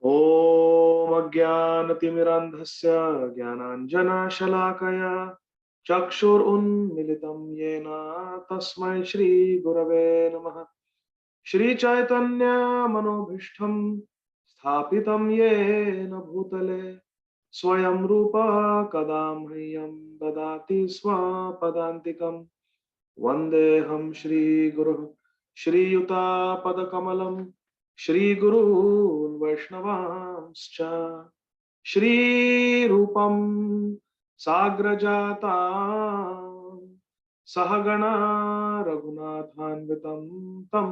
ॐ अज्ञानतिमिरान्धस्य ज्ञानाञ्जनशलाकया चक्षुरुन्मिलितं येन तस्मै श्रीगुरवे नमः। श्रीचैतन्यमनोभीष्टं स्थापितं येन भूतले स्वयं रूप कदा मह्यं ददाति स्वपदान्तिकम्। वन्देऽहं श्रीगुरुः श्रीयुतापदकमलं श्रीगुरून् वैष्णवांश्च श्रीरूपं साग्रजातां सहगणा रघुनाथान्वितं तं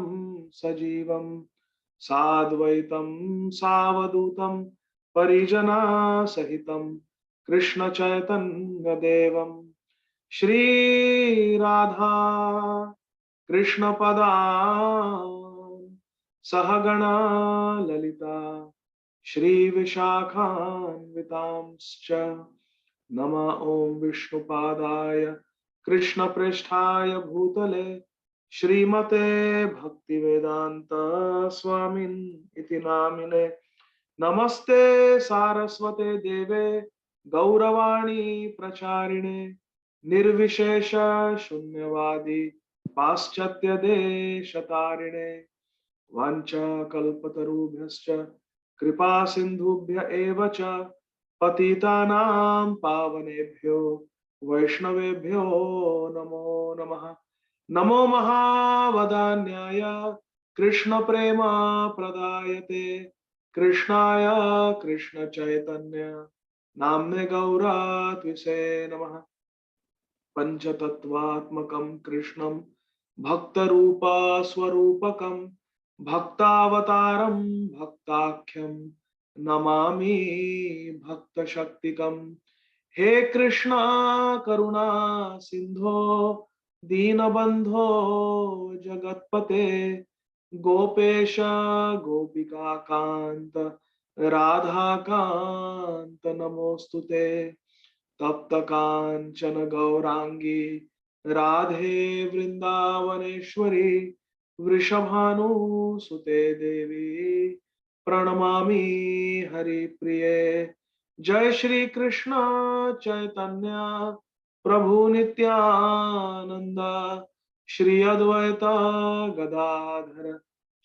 सजीवं साद्वैतं सावधूतं परिजनासहितं कृष्णचैतन्यदेवं श्री राधा कृष्ण पदान् सहगणा ललिता श्री विशाखान्वितांश्च नमः। ओम विष्णुपादाय कृष्ण पृष्ठाय भूतले श्रीमते भक्तिवेदांत स्वामिन् इति नामिने। नमस्ते सारस्वते देवे गौरवाणी प्रचारिणे निर्विशेष शून्यवादी पाश्चात्य देशतारिणे वाञ्छाकल्पतरुभ्यश्च कृपा सिन्धुभ्य एव च पतितानां पावनेभ्यो वैष्णवेभ्यो नमो नमः। नमो महावदान्याय कृष्ण प्रेम प्रदायते कृष्णाय कृष्ण चैतन्य नाम्ने गौरात्विषे नमः। पंचतत्वात्मकं कृष्णं भक्तरूप स्वरूपकं भक्तावतारं भक्ताख्यं नमामि भक्तशक्तिकं। हे कृष्णा करुणा सिंधो दीनबंधो जगत्पते गोपेश गोपिका कांत राधा कांत नमोस्तुते। तप्त कांचन गौरांगी राधे वृंदावनेश्वरी वृषभानुसुते देवी प्रणमामि हरिप्रिये। जय श्री कृष्ण चैतन्य प्रभु नित्यानंद श्री अद्वैत गदाधर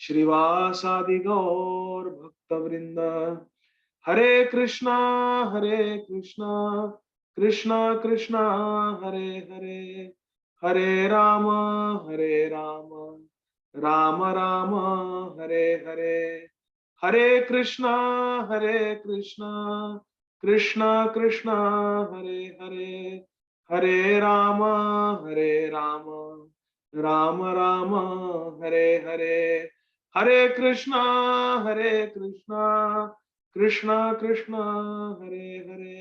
श्रीवासादि गौर भक्तवृंद। हरे कृष्णा कृष्णा कृष्णा हरे हरे हरे राम राम राम हरे हरे। हरे कृष्णा कृष्णा कृष्णा हरे हरे हरे राम राम राम हरे हरे। हरे कृष्णा कृष्णा कृष्णा हरे हरे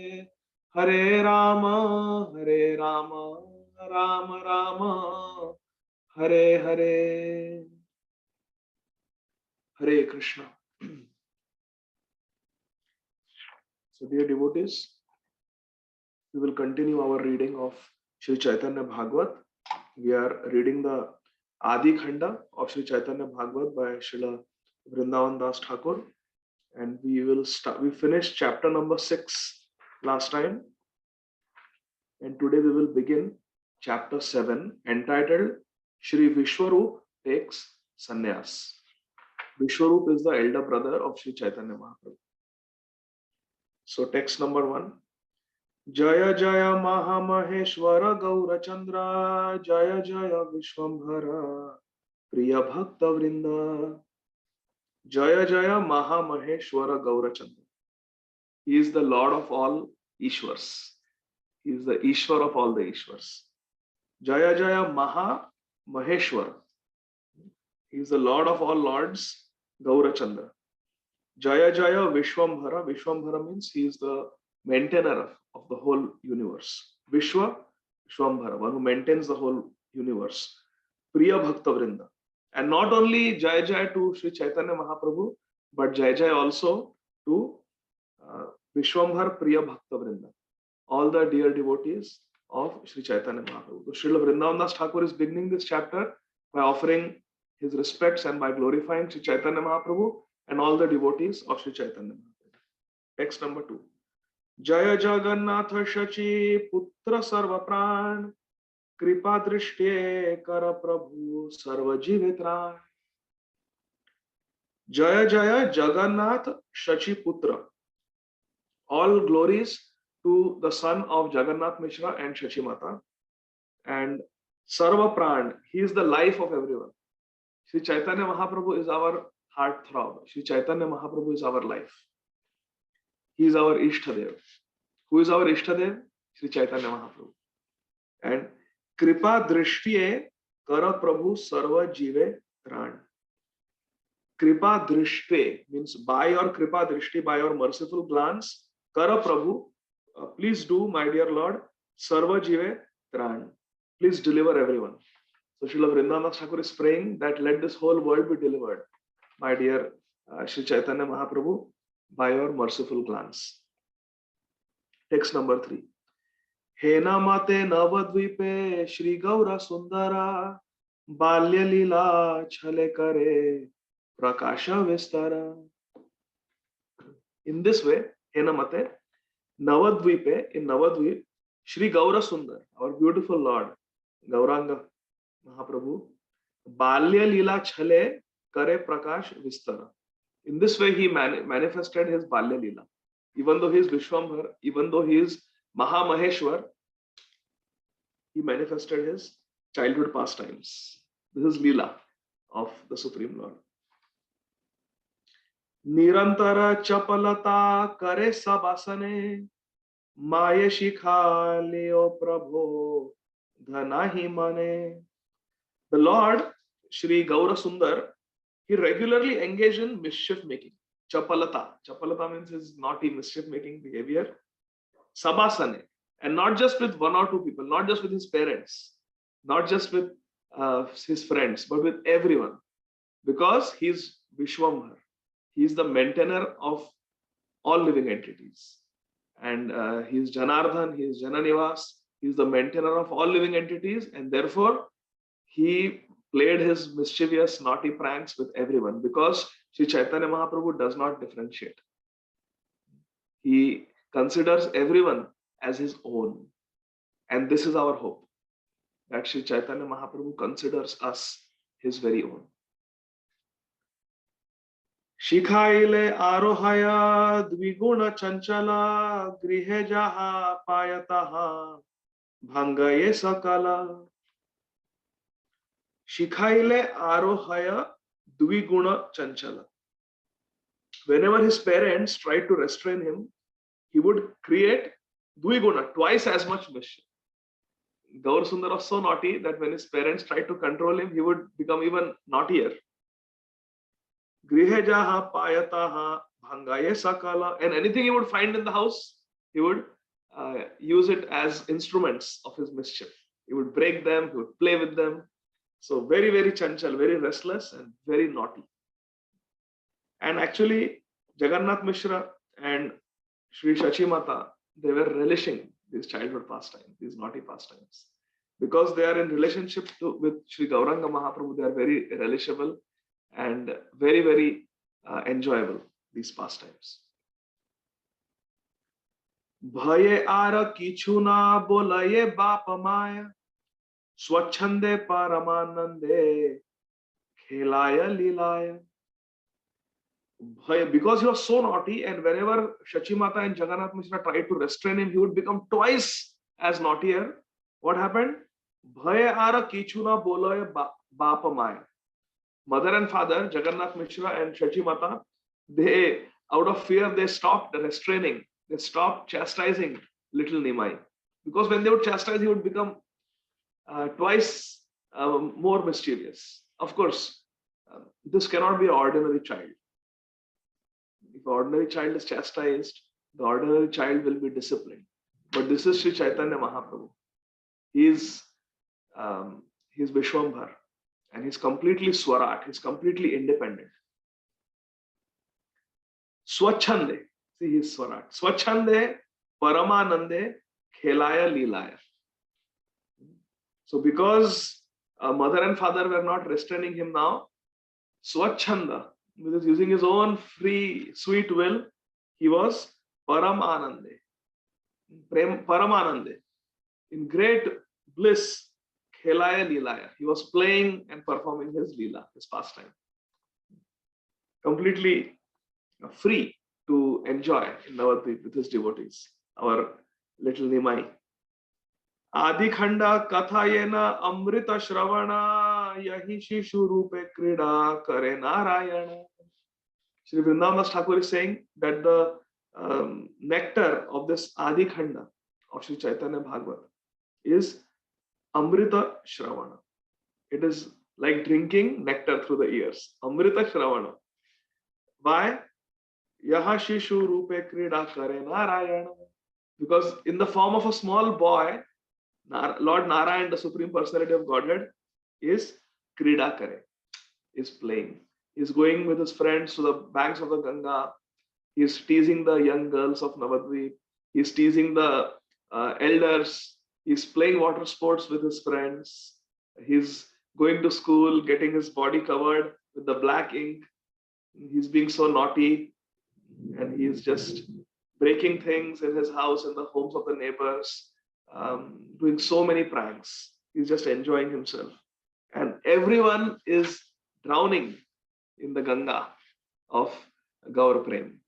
हरे राम राम राम हरे हरे। हरे Krishna. So dear devotees, we will continue our reading of Sri Chaitanya Bhagavat. We are reading the Adi Khanda of Sri Chaitanya Bhagavat by Srila Vrindavan Das Thakur, and we will start. We finished chapter number 6 last time, and today we will begin chapter 7 entitled Shri Vishwarup takes sannyas. Vishwarup is the elder brother of Sri Chaitanya Mahaprabhu. So text number 1. जय जय महामहेश्वर गौरचंद्र जय जय विश्वंभर प्रिय भक्त वृंद। जय जय महामहेश्वर Gaurachandra. He is the Lord of all Ishwars. He is the Ishwar of all the Ishwars. Jaya Jaya Maha Maheshwar. He is the Lord of all Lords, Gaurachandra. Jaya Jaya Vishwambhara. Vishwambhara means he is the maintainer of the whole universe. Vishwa, Vishwambhara, one who maintains the whole universe. Priya Bhakta Vrinda. And not only Jaya Jaya to Sri Chaitanya Mahaprabhu, but Jaya Jaya also to Vishwambhar Priya Bhakta Vrinda. All the dear devotees of Sri Chaitanya Mahaprabhu. So Srila Vrindavan Das Thakur is beginning this chapter by offering his respects and by glorifying Sri Chaitanya Mahaprabhu and all the devotees of Sri Chaitanya Mahaprabhu. Text number 2. Jaya Jagannath Shachi Putra Sarva Pran Kripa Drishtye Kara Prabhu Sarva Jivitran. Jaya Jaya Jagannath Shachi Putra. All glories to the son of Jagannath Mishra and Shachi Mata. And Sarva Pran, he is the life of everyone. Sri Chaitanya Mahaprabhu is our heartthrob. Sri Chaitanya Mahaprabhu is our life. He is our Ishtadev. Who is our Ishtadev? Sri Chaitanya Mahaprabhu. And Kripa Drishtye Kara Prabhu Sarva Jive Tran. Kripa Drishtye means by your Kripa Drishti, by your merciful glance, Kara Prabhu, please do, my dear Lord, Sarva Jive Tran. Please deliver everyone. So Srila Vrindavan Thakur is praying that let this whole world be delivered, my dear Sri Chaitanya Mahaprabhu, by your merciful glance. Text number 3. Hena mate navadvipe Shri Gaura Sundara Balya Lila Chale Kare Prakasha Vistara. In this way, Hena mate Navadvipe, in Navadvip, Shri Gaura Sundar, our beautiful Lord, Gauranga Mahaprabhu, Balya Lila Chale Kare Prakash Vistara. In this way, he manifested his Balya Lila. Even though he is Vishwambhar, even though he is Mahamaheshwar, he manifested his childhood pastimes. This is Leela of the Supreme Lord. Nirantara Chapalata Kare Sabasane Maya Shikha Leo Prabho Dhanahi Mane. The Lord, Shri Gaura Sundar, he regularly engaged in mischief making. Chapalata. Chapalata means his naughty, mischief making behavior. Sabasane. And not just with one or two people, not just with his parents, not just with his friends, but with everyone. Because he is Vishwambhar. He is the maintainer of all living entities. And he is Janardhan, he is Jananivas, he is the maintainer of all living entities, and therefore he played his mischievous, naughty pranks with everyone because Sri Chaitanya Mahaprabhu does not differentiate. He considers everyone as his own. And this is our hope, that Sri Chaitanya Mahaprabhu considers us his very own. Shikhaile arohaya dviguna chanchala grihe jaha payataha bhangaye sakala. Shikhaile arohaya dviguna chanchala. Whenever his parents tried to restrain him, he would create dviguna, twice as much mischief. Gaur Sundar was so naughty that when his parents tried to control him, he would become even naughtier. Grihe jaha payataha bhangaye sakala. And anything he would find in the house, he would use it as instruments of his mischief. He would break them, he would play with them. So very, very chanchal, very restless and very naughty. And actually, Jagannath Mishra and Sri Shachi Mata, they were relishing these childhood pastimes, these naughty pastimes. Because they are in relationship with Sri Gauranga Mahaprabhu, they are very relishable and very, very enjoyable, these pastimes. Bhaye ara kichu na bolaye bapa maya swachhande paramanande khelaya lilaya. Because he was so naughty, and whenever Shachi Mata and Jagannath Mishra tried to restrain him, he would become twice as naughtier. What happened? Bhaya ara kichuna boloye bapa maya. Mother and father, Jagannath Mishra and Shachi Mata, they, out of fear, they stopped restraining. They stopped chastising little Nimai. Because when they would chastise, he would become twice more mischievous. Of course, this cannot be an ordinary child. If an ordinary child is chastised, the ordinary child will be disciplined. But this is Sri Chaitanya Mahaprabhu. He is Vishwambhar, and he's completely Swarat. He's completely independent. Swachhande, see, he's Swarat. Swachhande Paramanande Khelaya Lilaya. So because mother and father were not restraining him now, Swachhanda, with using his own free, sweet will, he was Param Anande, Param Anande, in great bliss, Khelaya Leelaya. He was playing and performing his Leela, his pastime, completely free to enjoy in Navadvip with his devotees, our little Nimai. Adikhanda Kathayena Amrita Shravana Yahi Shishu Rupe Krida Kare Narayana. Sri Vrindavan Thakur is saying that the nectar of this Adikhanda of Sri Chaitanya Bhagavat is Amrita Shravana. It is like drinking nectar through the ears. Amrita Shravana. Why? Yaha Shishu Rupe Krida Kare Narayana. Because in the form of a small boy, Lord Narayan, the Supreme Personality of Godhead, is Krida Kare, is playing. He's going with his friends to the banks of the Ganga. He's teasing the young girls of Navadvip. He's teasing the elders. He's playing water sports with his friends. He's going to school, getting his body covered with the black ink. He's being so naughty, and he's just breaking things in his house, in the homes of the neighbors, doing so many pranks. He's just enjoying himself. And everyone is drowning in the Ganga of Gaur Prem.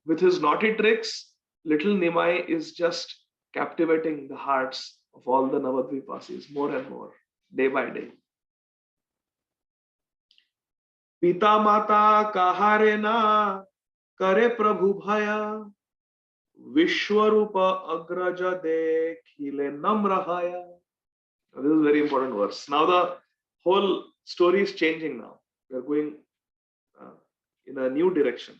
With his naughty tricks, little Nimai is just captivating the hearts of all the Navadvipasis more and more, day by day. Pita Mata Kahare na Kare Prabhu Bhaya Vishwarupa Agraja Dekhile Namrahaya. This is a very important verse. Now the whole story is changing now. We are going in a new direction.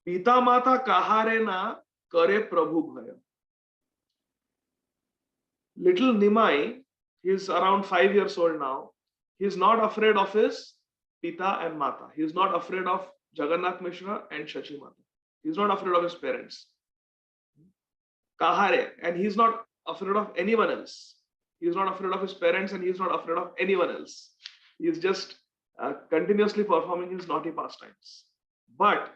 Pita Mata Kahare na Kare Prabhu Bhaya. Little Nimai, he is around 5 years old now. He is not afraid of his Pita and Mata. He is not afraid of Jagannath Mishra and Shachi Mata. He is not afraid of his parents. Kahare, and he is not afraid of anyone else. He is not afraid of his parents, and he is not afraid of anyone else. He is just continuously performing his naughty pastimes. But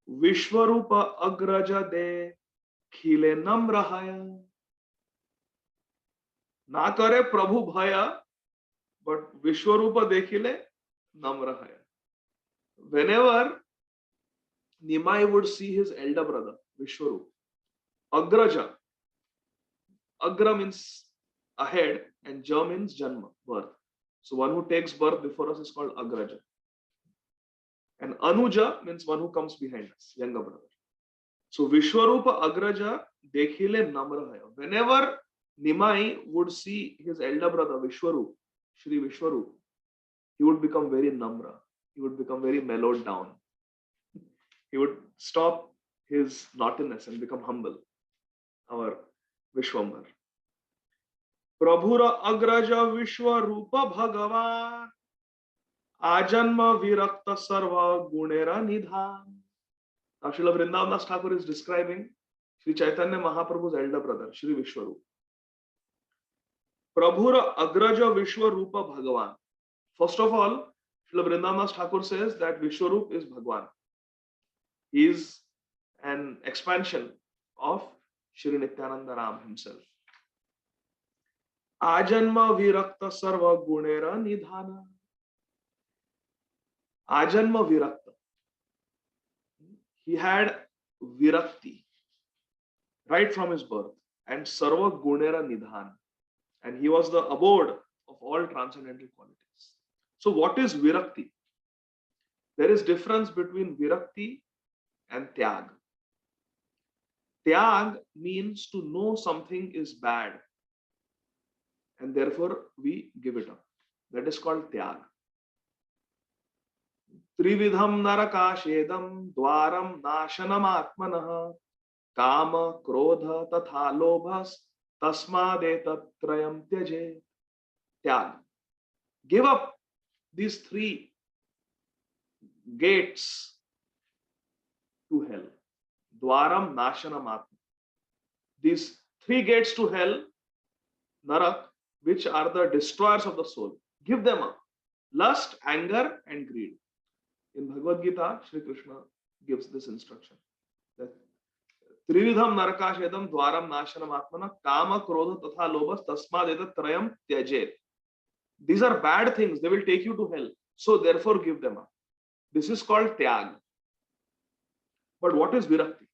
Vishwarupa Agraja De Khile Namrahaya. Na kare Prabhu Bhaya, but Vishwarupa Dekhile Namrahaya. Whenever Nimai would see his elder brother, Vishwarupa, Agraja. Agra means ahead and Ja means Janma, birth. So one who takes birth before us is called Agraja. And Anuja means one who comes behind us, younger brother. So Vishwarupa Agraja Dekhile Namrahaya. Whenever Nimai would see his elder brother Vishwarup, Shri Vishwarup, he would become very namra. He would become very mellowed down. He would stop his naughtiness and become humble. Our Vishwambar. Prabhura Agraja Vishwarupa Bhagavan Ajanma Virakta Sarva Gunera Nidhan. Now Srila Vrindavan Thakur is describing Sri Chaitanya Mahaprabhu's elder brother, Shri Vishwarup. Prabhura Agraja Vishwarupa Bhagavan. First of all, Srila Vrindavan Thakur says that Vishwarup is Bhagwan. He is an expansion of Shri Nityananda Ram himself. Ajanma Virakta Sarva Gunera Nidhana. Ajanma Virakta. He had Virakti right from his birth, and Sarva Gunera Nidhan. And he was the abode of all transcendental qualities. So what is Virakti? There is difference between Virakti and Tyag. Tyag means to know something is bad, and therefore we give it up. That is called Tyag. Trividham narakashedam dwaram nashanam atmanah kama krodha tatha lobhas tasmadetat trayam tyaje. Tyag. Give up these three gates to hell. Dwaram nashanam atma. These three gates to hell, Narak, which are the destroyers of the soul. Give them up. Lust, anger, and greed. In Bhagavad Gita, Shri Krishna gives this instruction that Trividham narakashedam dwaram nashanam atmana kama krodha tatha lobha tasmad etat trayam tyajet. These are bad things. They will take you to hell. So therefore give them up. This is called tyag. But what is virakti?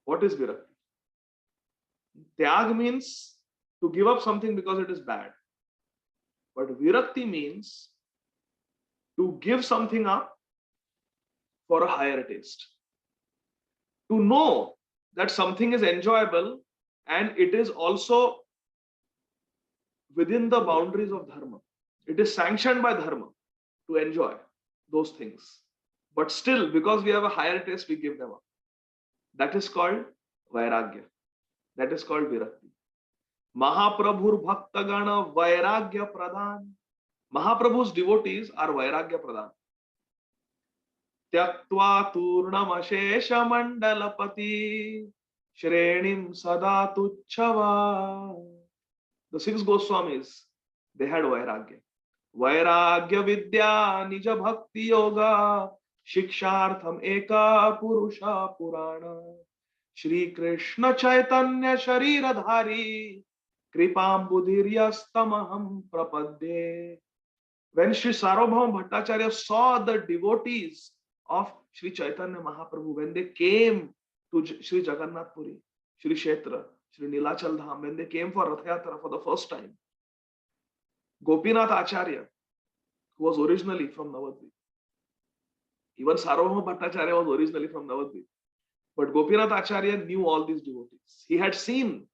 What is virakti? Tyag means to give up something because it is bad. But virakti means to give something up for a higher taste. To know that something is enjoyable and it is also within the boundaries of dharma. It is sanctioned by dharma to enjoy those things. But still, because we have a higher taste, we give them up. That is called vairagya. That is called virakti. Mahaprabhur Bhaktagana Vairagya Pradhan. Mahaprabhu's devotees are Vairagya Pradhan. Tyaktva Turnam Ashesha Mandalapati Shrenim Sada Tuchava. The 6 Goswamis, they had Vairagya. Vairagya Vidya Nija Bhakti Yoga Shikshartham Eka Purusha Purana Shri Krishna Chaitanya Shariradhari Kripam Budhiryastamaham Prapadye. When Shri Sarvabhauma Bhattacharya saw the devotees of Shri Chaitanya Mahaprabhu, when they came to Shri Jagannath Puri, Shri Kshetra, Shri Nilachal Dham, when they came for Rath Yatra for the first time, Gopinath Acharya, who was originally from Navadvip, even Sarvabhauma Bhattacharya was originally from Navadvip, but Gopinath Acharya knew all these devotees. He had seen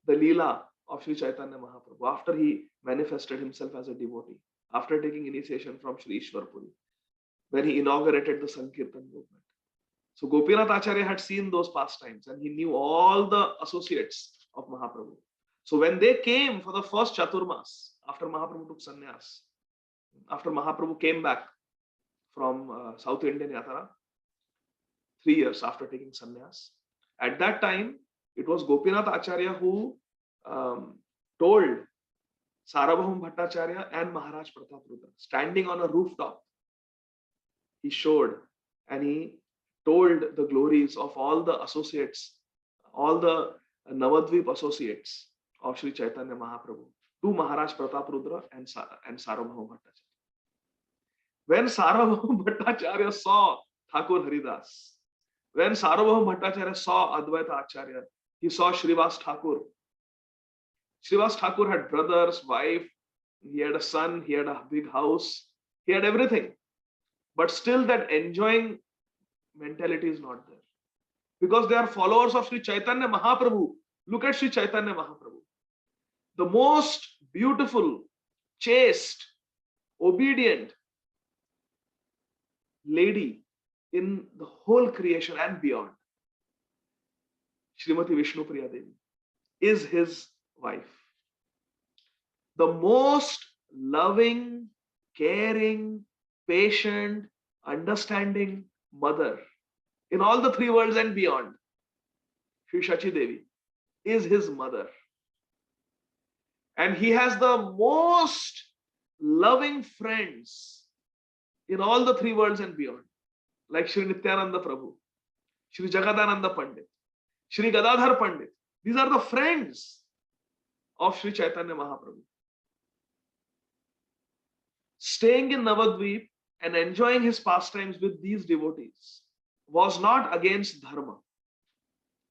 the Leela of Shri Chaitanya Mahaprabhu after he manifested himself as a devotee, after taking initiation from Shri Ishwar Puri, when he inaugurated the Sankirtan movement. So Gopinath Acharya had seen those pastimes and he knew all the associates of Mahaprabhu. So when they came for the first Chaturmas, after Mahaprabhu took sannyas, after Mahaprabhu came back from South Indian Yatra, 3 years after taking sannyas, at that time, it was Gopinath Acharya who told Sarvabhauma Bhattacharya and Maharaj Prataprudra, standing on a rooftop, he showed and he told the glories of all the associates, all the Navadvip associates of Sri Chaitanya Mahaprabhu to Maharaj Prataprudra and Sarvabhauma Bhattacharya. When Sarvabhauma Bhattacharya saw Thakur Haridas, when Sarvabhauma Bhattacharya saw Advaita Acharya, he saw Srivas Thakur. Srivas Thakur had brothers, wife, he had a son, he had a big house, he had everything. But still that enjoying mentality is not there. Because they are followers of Sri Chaitanya Mahaprabhu. Look at Sri Chaitanya Mahaprabhu. The most beautiful, chaste, obedient lady in the whole creation and beyond, Srimati Vishnupriya Devi, is his wife. The most loving, caring, patient, understanding mother in all the 3 worlds and beyond, Sri Shachi Devi, is his mother. And he has the most loving friends in all the 3 worlds and beyond, like Sri Nityananda Prabhu, Sri Jagadananda Pandit, Sri Gadadhar Pandit. These are the friends of Sri Chaitanya Mahaprabhu. Staying in Navadvip and enjoying his pastimes with these devotees was not against dharma.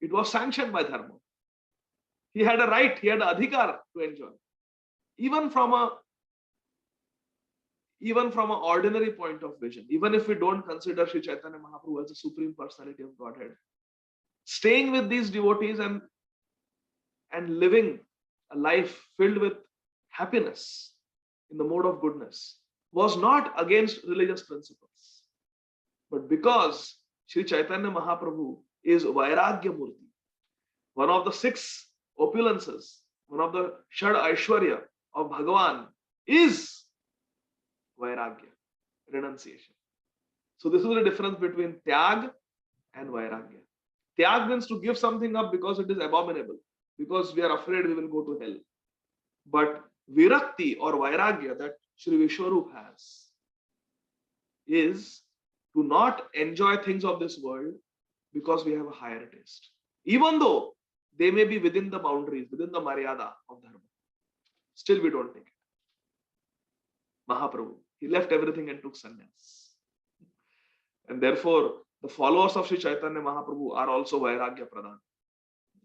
It was sanctioned by dharma. He had a right, he had an adhikar to enjoy. Even from an ordinary point of vision, even if we don't consider Sri Chaitanya Mahaprabhu as a supreme personality of Godhead, staying with these devotees and living a life filled with happiness in the mode of goodness was not against religious principles. But because Sri Chaitanya Mahaprabhu is Vairagya Murti, one of the 6 opulences, one of the Shad Aishwarya of Bhagavan is Vairagya, renunciation. So this is the difference between Tyag and Vairagya. Tyag means to give something up because it is abominable, because we are afraid we will go to hell. But Virakti or Vairagya that Sri Vishwarup has is to not enjoy things of this world because we have a higher taste. Even though they may be within the boundaries, within the maryada of dharma, still we don't take it. Mahaprabhu, he left everything and took sannyas. And therefore, the followers of Sri Chaitanya Mahaprabhu are also Vairagya Pradhan.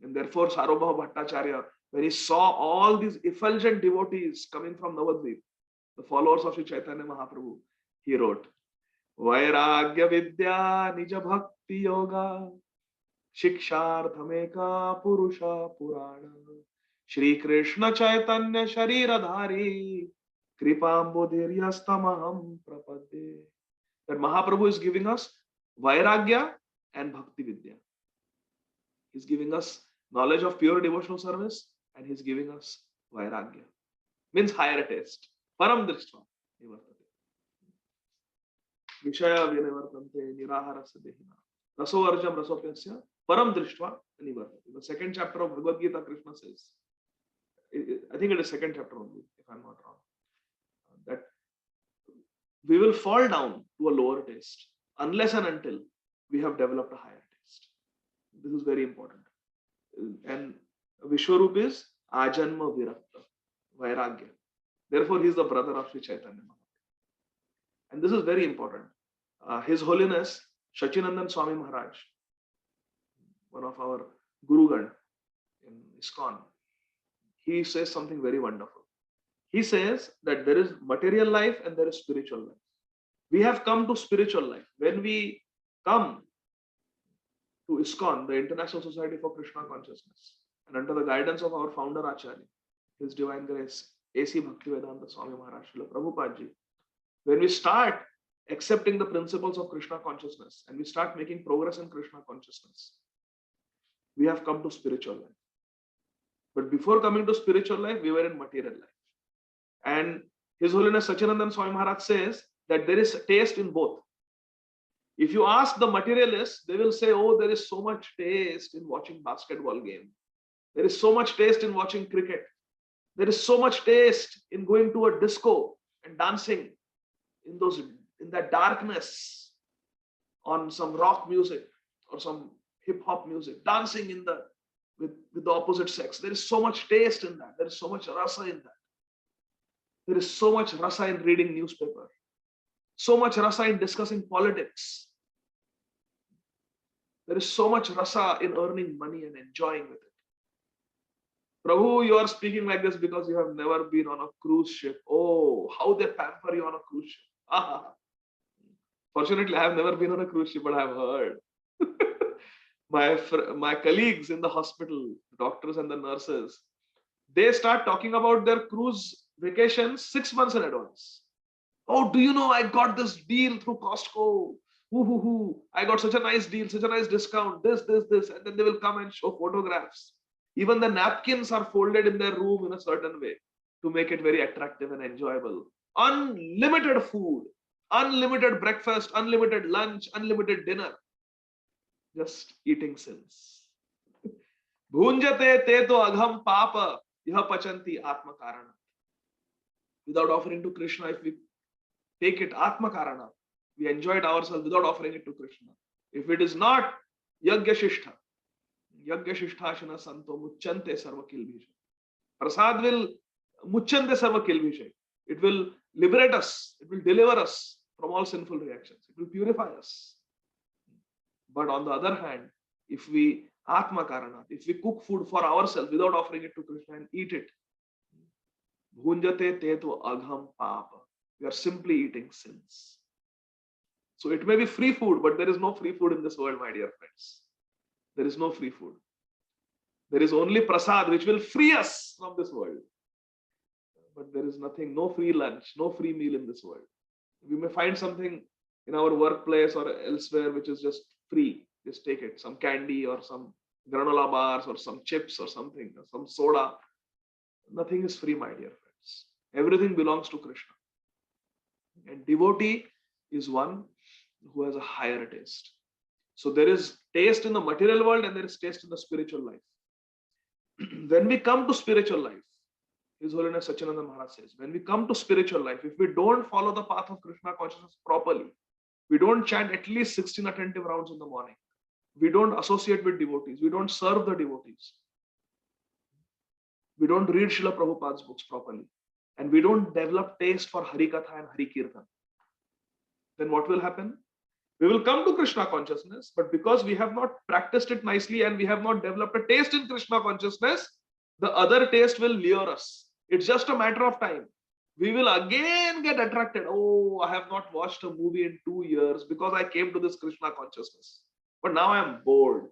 And therefore, Sarvabhauma Bhattacharya, when he saw all these effulgent devotees coming from Navadvip, the followers of Sri Chaitanya Mahaprabhu, he wrote, Vairagya Vidya Nija Bhakti Yoga Shiksharthameka Purusha Purana Shri Krishna Chaitanya Shariradhari Kripambodhiryastamaham Prapadde. That Mahaprabhu is giving us Vairagya and Bhakti Vidya. He's giving us knowledge of pure devotional service and he's giving us Vairagya. Means higher taste. Param Drishtva Nivartate. Vishaya Vinivartante Niraharasya Dehina. Raso Arjam Rasopyasya Param Drishtva Nivartate. The second chapter of Bhagavad Gita, Krishna says, I think it is second chapter only, if I'm not wrong, that we will fall down to a lower taste unless and until we have developed a higher taste. This is very important. And Vishwarup is Ajanma Virakta, Vairagya. Therefore, he is the brother of Sri Chaitanya Mahaprabhu. And this is very important. His Holiness Shachinandan Swami Maharaj, one of our Gurugan in ISKCON, he says something very wonderful. He says that there is material life and there is spiritual life. We have come to spiritual life. When we come to ISKCON, the International Society for Krishna Consciousness, and under the guidance of our founder Acharya, His Divine Grace, A.C. Bhaktivedanta Swami Maharaj, Srila Prabhupada Ji, when we start accepting the principles of Krishna consciousness and we start making progress in Krishna consciousness, we have come to spiritual life. But before coming to spiritual life, we were in material life. And His Holiness Sachinandan Swami Maharaj says that there is taste in both. If you ask the materialists, they will say, oh, there is so much taste in watching basketball game. There is so much taste in watching cricket. There is so much taste in going to a disco and dancing in that darkness on some rock music or some hip hop music, dancing with the opposite sex. There is so much taste in that. There is so much rasa in that. There is so much rasa in reading newspaper. So much rasa in discussing politics. There is so much rasa in earning money and enjoying with it. Prabhu, you are speaking like this because you have never been on a cruise ship. Oh, how they pamper you on a cruise ship. Ah. Fortunately, I have never been on a cruise ship, but I have heard. My colleagues in the hospital, doctors and the nurses, they start talking about their cruise vacations 6 months in advance. Oh, do you know I got this deal through Costco? I got such a nice deal, such a nice discount, this. And then they will come and show photographs. Even the napkins are folded in their room in a certain way to make it very attractive and enjoyable. Unlimited food, unlimited breakfast, unlimited lunch, unlimited dinner. Just eating sins. Bhunjate te to agham papa yaha pachanti atma karana. Without offering to Krishna, if we take it atma karana, we enjoy it ourselves without offering it to Krishna. If it is not yagya shishta shana santo muchante sarva kilbhisha. Prasad will muchante sarva kilbhisha. It will liberate us. It will deliver us from all sinful reactions. It will purify us. But on the other hand, if we atma karana, if we cook food for ourselves without offering it to Krishna and eat it, bhunjate te tu agham papa. We are simply eating sins. So it may be free food, but there is no free food in this world, my dear friends. There is no free food. There is only prasad, which will free us from this world. But there is nothing, no free lunch, no free meal in this world. We may find something in our workplace or elsewhere which is just free. Just take it, some candy or some granola bars or some chips or something, or some soda. Nothing is free, my dear friends. Everything belongs to Krishna. And devotee is one who has a higher taste. So there is taste in the material world and there is taste in the spiritual life. When we come to spiritual life, His Holiness Sachinandan Maharaj says, when we come to spiritual life, if we don't follow the path of Krishna consciousness properly, We don't chant at least 16 attentive rounds in the morning. We don't associate with devotees. We don't serve the devotees. We don't read Srila Prabhupada's books properly. And we don't develop taste for Harikatha and Harikirtan. Then what will happen? We will come to Krishna consciousness, but because we have not practiced it nicely and we have not developed a taste in Krishna consciousness, the other taste will lure us. It's just a matter of time. We will again get attracted. Oh, I have not watched a movie in 2 years because I came to this Krishna consciousness. But now I am bored.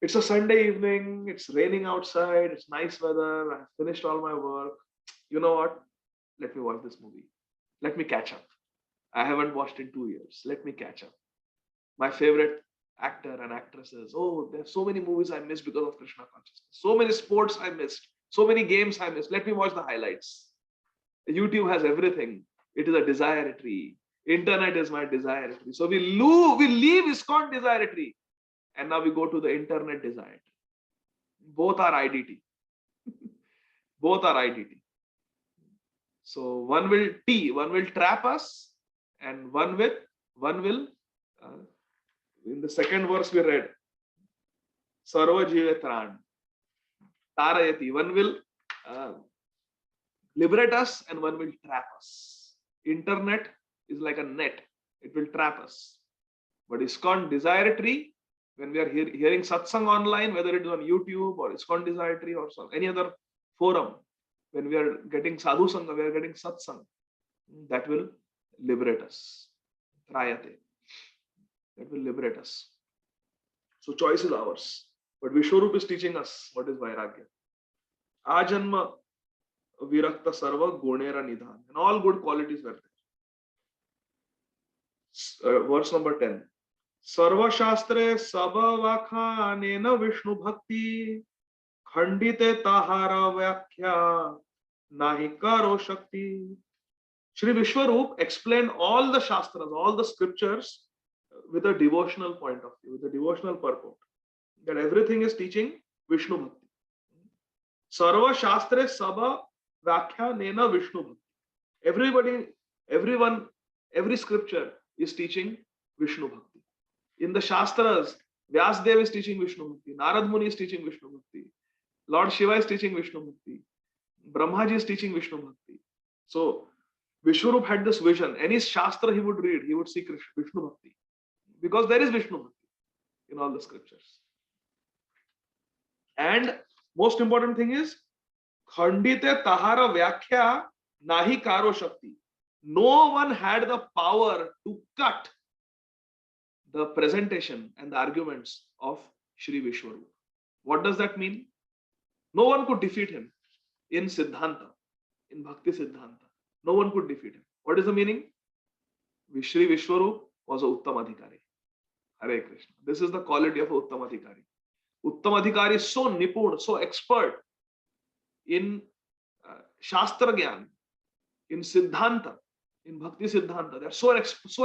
It's a Sunday evening, it's raining outside, it's nice weather, I've finished all my work. You know what? Let me watch this movie. Let me catch up. I haven't watched in 2 years. Let me catch up. My favorite actor and actresses. Oh, there's so many movies I missed because of Krishna consciousness. So many sports I missed. So many games I missed. Let me watch the highlights. YouTube has everything. It is a desire tree. Internet is my desire tree. So we leave ISKCON desire tree. And now we go to the internet desire tree. Both are IDT. Both are IDT. So one will trap us, and one will in the second verse we read Sarva Jivetran Tarayati. One will liberate us and one will trap us. Internet is like a net. It will trap us. But ISKCON desire tree, when we are hearing satsang online, whether it is on YouTube or ISKCON desire tree or any other forum, when we are getting sadhu sangha, we are getting satsang, that will liberate us. Trayate. That will liberate us. So choice is ours. But Vishwarup is teaching us what is Vairagya. Ajanma virakta sarva gunera nidhan. And all good qualities were there. Verse number 10. Sarva shastre sabha vakhanena Vishnu bhakti khandite tahara vyakhya nahi karo shakti. Shri Vishwarup explained all the shastras, all the scriptures with a devotional point of view, with a devotional purport. That everything is teaching Vishnu Bhakti. Sarva Shastre Sabha Vakhya Nena Vishnu Bhakti. Everyone, every scripture is teaching Vishnu Bhakti. In the Shastras, Vyasdev is teaching Vishnu Bhakti, Narad Muni is teaching Vishnu Bhakti, Lord Shiva is teaching Vishnu Bhakti, Brahmaji is teaching Vishnu Bhakti. So Vishwarup had this vision. Any Shastra he would read, he would see Vishnu Bhakti. Because there is Vishnu Bhakti in all the scriptures. And most important thing is Khandite Tahara Vyakhya Nahi Karo Shakti. No one had the power to cut the presentation and the arguments of Shri Vishwarup. What does that mean? No one could defeat him in Siddhanta, in Bhakti Siddhanta. No one could defeat him. What is the meaning? Shri Vishwarup was a Uttam Adhikari. Hare Krishna. This is the quality of Uttam Adhikari. Uttam Adhikari is so nipun, so expert in Shastra Gyan, in Siddhanta, in Bhakti Siddhanta. They're so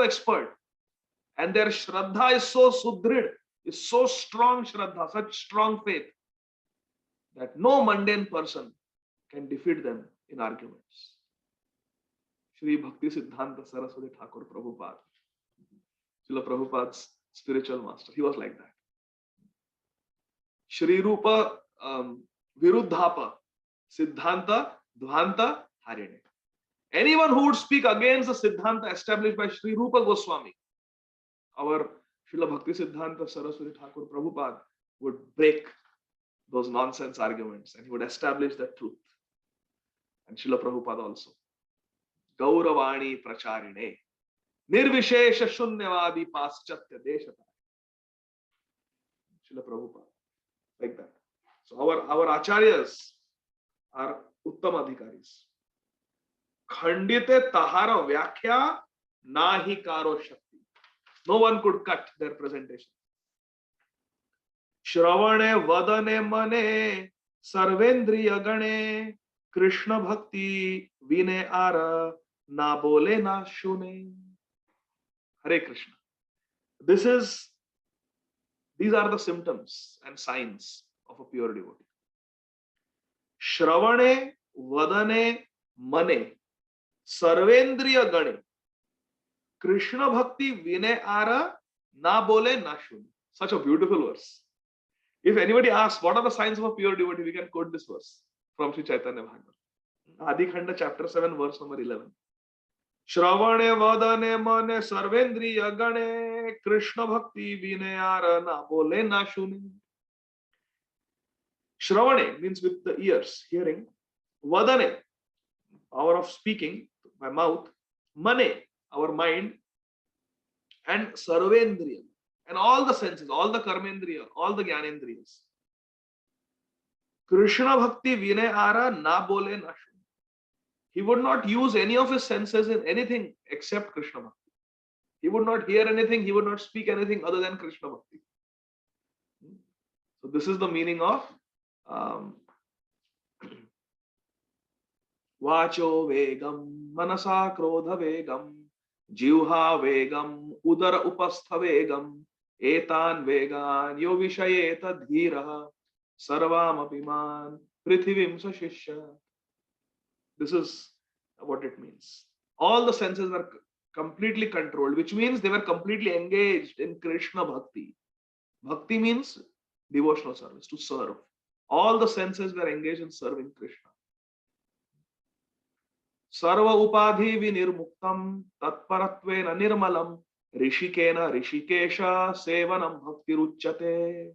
expert. And their Shraddha is so sudrid, is so strong Shraddha, such strong faith, that no mundane person can defeat them in arguments. Shri Bhakti Siddhanta Saraswati Thakur Prabhupada, Srila Prabhupada's spiritual master, he was like that. Shri Rupa Viruddhapa Siddhanta Dvanta Harine. Anyone who would speak against the Siddhanta established by Shri Rupa Goswami, our Srila Bhakti Siddhanta Saraswati Thakur Prabhupada would break those nonsense arguments and he would establish the truth. And Srila Prabhupada also. Gauravani Pracharine Nirvishesha Shunyavadi Paschatya Deshataya. Srila Prabhupada. Like that. So our acharyas are Uttam Adhikaris. Khandite Tahara Vyakhya Nahi Karo Shakti. No one could cut their presentation. Shravane Vadane Mane Sarvendriya Gane Krishna Bhakti Vine Ara Na Bole Na Shune. Hare Krishna. These are the symptoms and signs of a pure devotee. Shravane Vadane Mane Sarvendriya Gane Krishna bhakti vinay ara, na bole na shuni. Such a beautiful verse. If anybody asks what are the signs of a pure devotee, we can quote this verse from Sri Chaitanya Bhagavatam. Adi Khanda chapter 7 verse number 11. श्रवणे वदने मने सर्वेंद्रिय गणे कृष्ण भक्ति विनयार ना बोले ना सुने. Shravane means with the ears, hearing. Vadane, power of speaking by mouth. Mane, our mind. And sarvendriya, and all the senses, all the karmendriya, all the gyanendriyas. Krishna bhakti vinay ara na bole na shune. He would not use any of his senses in anything except Krishna bhakti. He would not hear anything, he would not speak anything other than Krishna bhakti. So this is the meaning of Vacho vegam, manasa krodha vegam, jivha vegam, udara upastha vegam, etan vegan, yo vishayeta dhiraha, sarvam apiman, prithivim sashishya. This is what it means. All the senses were completely controlled, which means they were completely engaged in Krishna bhakti. Bhakti means devotional service, to serve. All the senses were engaged in serving Krishna. Sarva upadhi vinirmuktam tatparatvena nirmalam rishikena rishikesha sevanam bhaktiruchyate.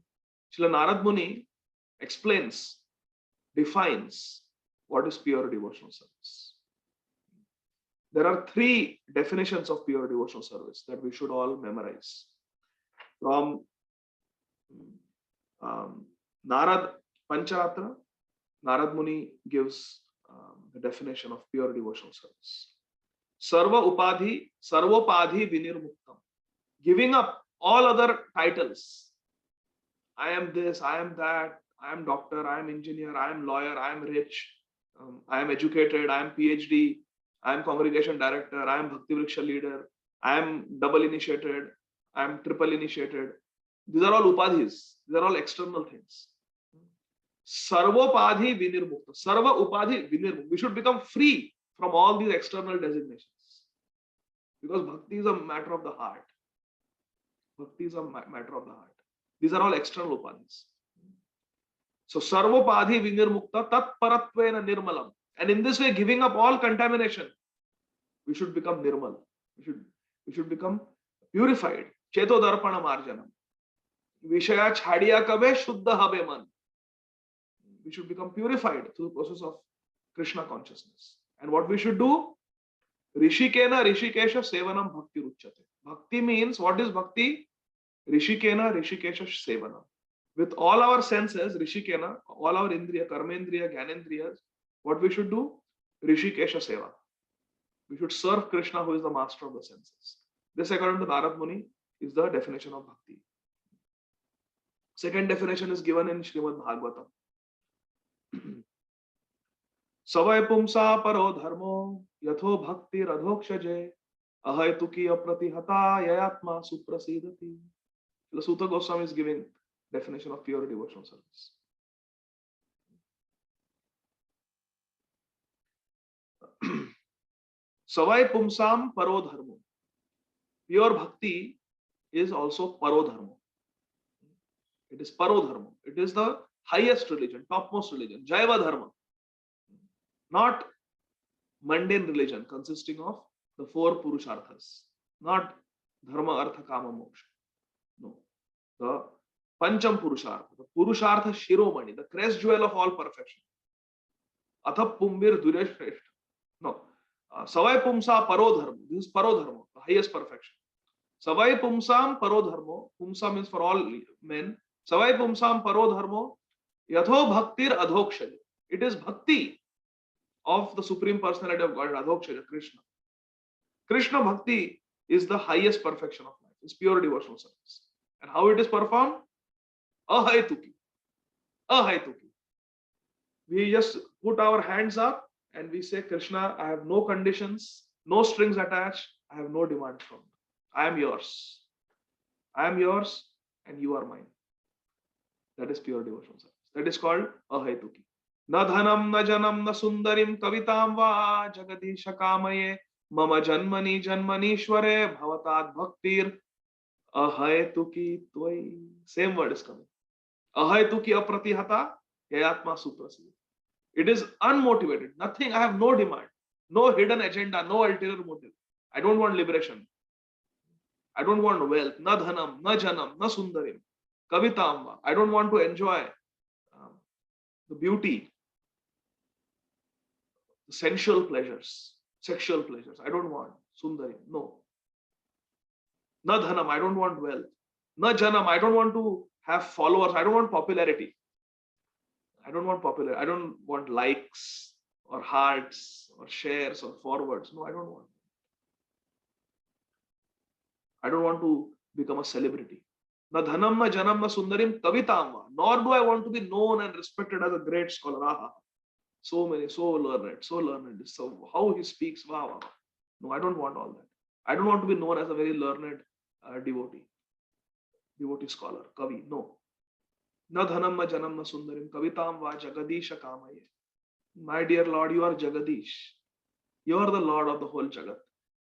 Srila Narad Muni explains, defines what is pure devotional service. There are three definitions of pure devotional service that we should all memorize. From Narad Pancharatra, Narad Muni gives the definition of pure devotional service. Sarva upadhi, sarvopadhi vinirmuktam. Giving up all other titles. I am this, I am that, I am doctor, I am engineer, I am lawyer, I am rich, I am educated, I am PhD, I am congregation director, I am Bhakti Vriksha leader, I am double initiated, I am triple initiated. These are all upadhis. These are all external things. Sarvopadhi vinirmukta. Sarva upadhi vinirmukta. We should become free from all these external designations. Because bhakti is a matter of the heart. Bhakti is a matter of the heart. These are all external upadhis. So sarvopadhi vinirmukta tat paratvena nirmalam. And in this way, giving up all contamination, we should become nirmal. We should become purified. Cheto darpana marjanam. Vishaya chhadiya kabe shuddha habe man. We should become purified through the process of Krishna consciousness. And what we should do? Rishikena rishikesha sevanam bhakti ruchyate. Bhakti means, what is bhakti? Rishikena rishikesha sevanam. With all our senses, rishikena, all our indriya, karmendriya, gyanendriyas, what we should do? Rishikesha seva. We should serve Krishna, who is the master of the senses. This, according to Narad Muni, is the definition of bhakti. Second definition is given in Srimad Bhagavatam. Savai pumsa paro dharmo yatho bhakti radhokshaje ahaytuki apratihata yayatma suprasidati. The Sutta Goswami is giving definition of pure devotional service. Savai pumsam paro dharmo. Pure bhakti is also paro dharmo. It is paro dharmo. It is the highest religion, topmost religion, Jaiva dharma. Not mundane religion consisting of the four purusharthas. Not dharma, artha, kama, moksha. No. The pancham purushartha, the purushartha shiromani, the crest jewel of all perfection. Atha pumbir dureshreshtha. No. Savai pumsa paro dharma. This is paro dharma, the highest perfection. Savai pumsam paro dharmo. Pumsa means for all men. Savai pumsam paro dharmo. Yatho bhaktir adhokshaja. It is bhakti of the Supreme Personality of God, adhokshaja, Krishna. Krishna bhakti is the highest perfection of life. It's pure devotional service. And how it is performed? Ahaytuki. Ahaytuki. We just put our hands up and we say, Krishna, I have no conditions, no strings attached, I have no demand from you. I am yours. I am yours and you are mine. That is pure devotional service. That is called ahaytuki. Na dhanam, na janam, na sundarim, kavitam va jagadisha kamaye, मम जन्मनि जन्मनीश्वरे भवतात् भक्तिर अहेतुकी त्वयि. Same word is coming. Ahetuki apratihata yayatma suprasida. It is unmotivated. Nothing. I have no demand, no hidden agenda, no ulterior motive. I don't want liberation. I don't want wealth. Na dhanam, na janam, na sundarim. Kavitamba. I don't want to enjoy the beauty, the sensual pleasures, sexual pleasures. I don't want sundarim. No. Na dhanam. I don't want wealth. Na janam. I don't want to have followers. I don't want popularity. I don't want popularity. I don't want likes or hearts or shares or forwards. No, I don't want. I don't want to become a celebrity. Na dhanam, na janam, na sundarim kavitamva. Nor do I want to be known and respected as a great scholar. Aha. So many, so learned, so learned. So how he speaks, wow, wow. No, I don't want all that. I don't want to be known as a very learned devotee scholar, kavi. No. Na dhanam, na janam, na sundarim kavitam va jagadisha kamaye. My dear Lord, you are Jagadish. You are the Lord of the whole Jagat.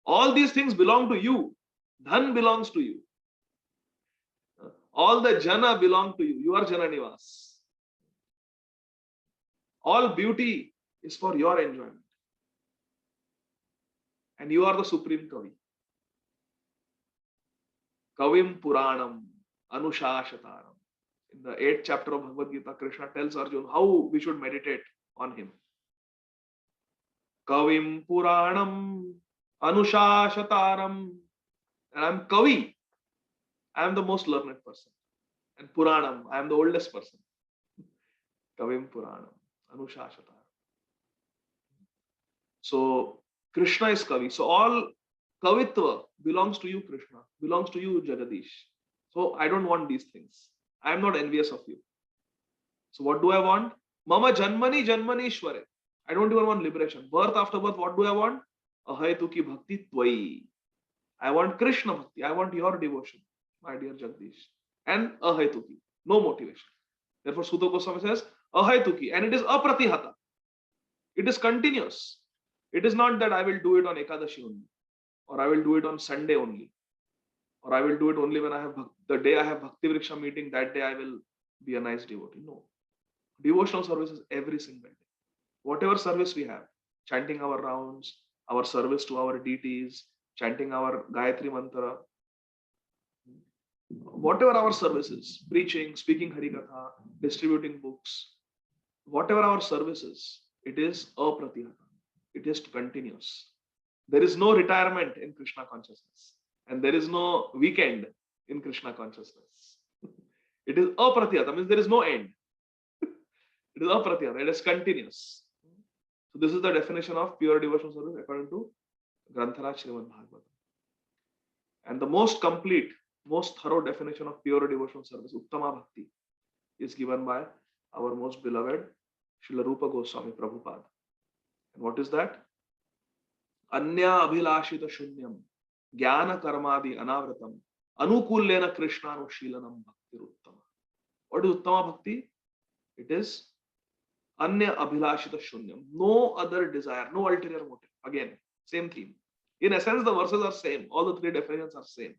All these things belong to you. Dhan belongs to you. All the Jana belong to you. You are Jana Nivas. All beauty is for your enjoyment. And you are the supreme Kavi. Kavim Puranam Anushashataram. In the 8th chapter of Bhagavad Gita, Krishna tells Arjuna how we should meditate on him. Kavim Puranam Anushashataram. And I am Kavi. I am the most learned person. And Puranam, I am the oldest person. Kavim Puranam Anushashataram. So Krishna is Kavi. So all Kavitva belongs to you, Krishna. Belongs to you, Jagadish. So I don't want these things. I am not envious of you. So what do I want? Mama Janmani Janmanishware. I don't even want liberation. Birth after birth, what do I want? Ahetuki Bhakti Tvai. I want Krishna Bhakti. I want your devotion, my dear Jagdish. And Ahetuki. No motivation. Therefore, Sutta Goswami says Ahetuki. And it is apratihata. It is continuous. It is not that I will do it on Ekadashi only, or I will do it on Sunday only, or I will do it only when I have the day I have Bhakti Vriksha meeting, that day I will be a nice devotee. No. Devotional services every single day. Whatever service we have, chanting our rounds, our service to our deities, chanting our Gayatri Mantra, whatever our services, preaching, speaking Harikatha, distributing books, whatever our services, it is apratihata. It is continuous. There is no retirement in Krishna consciousness, and there is no weekend in Krishna consciousness. It is apratihata, means there is no end. It is apratihata, it is continuous. So this is the definition of pure devotional service according to Grantharaj Srimad Bhagavatam. And the most complete, most thorough definition of pure devotional service, Uttama Bhakti, is given by our most beloved Srila Rupa Goswami Prabhupada. And what is that? Anya abhilashita shunyam jnana karmadi anavratam anukullena krishnanushilanam bhakti uttama. What is Uttama Bhakti? It is Anya abhilashita shunyam. No other desire, no ulterior motive. Again, same theme. In essence, the verses are same. All the three definitions are same.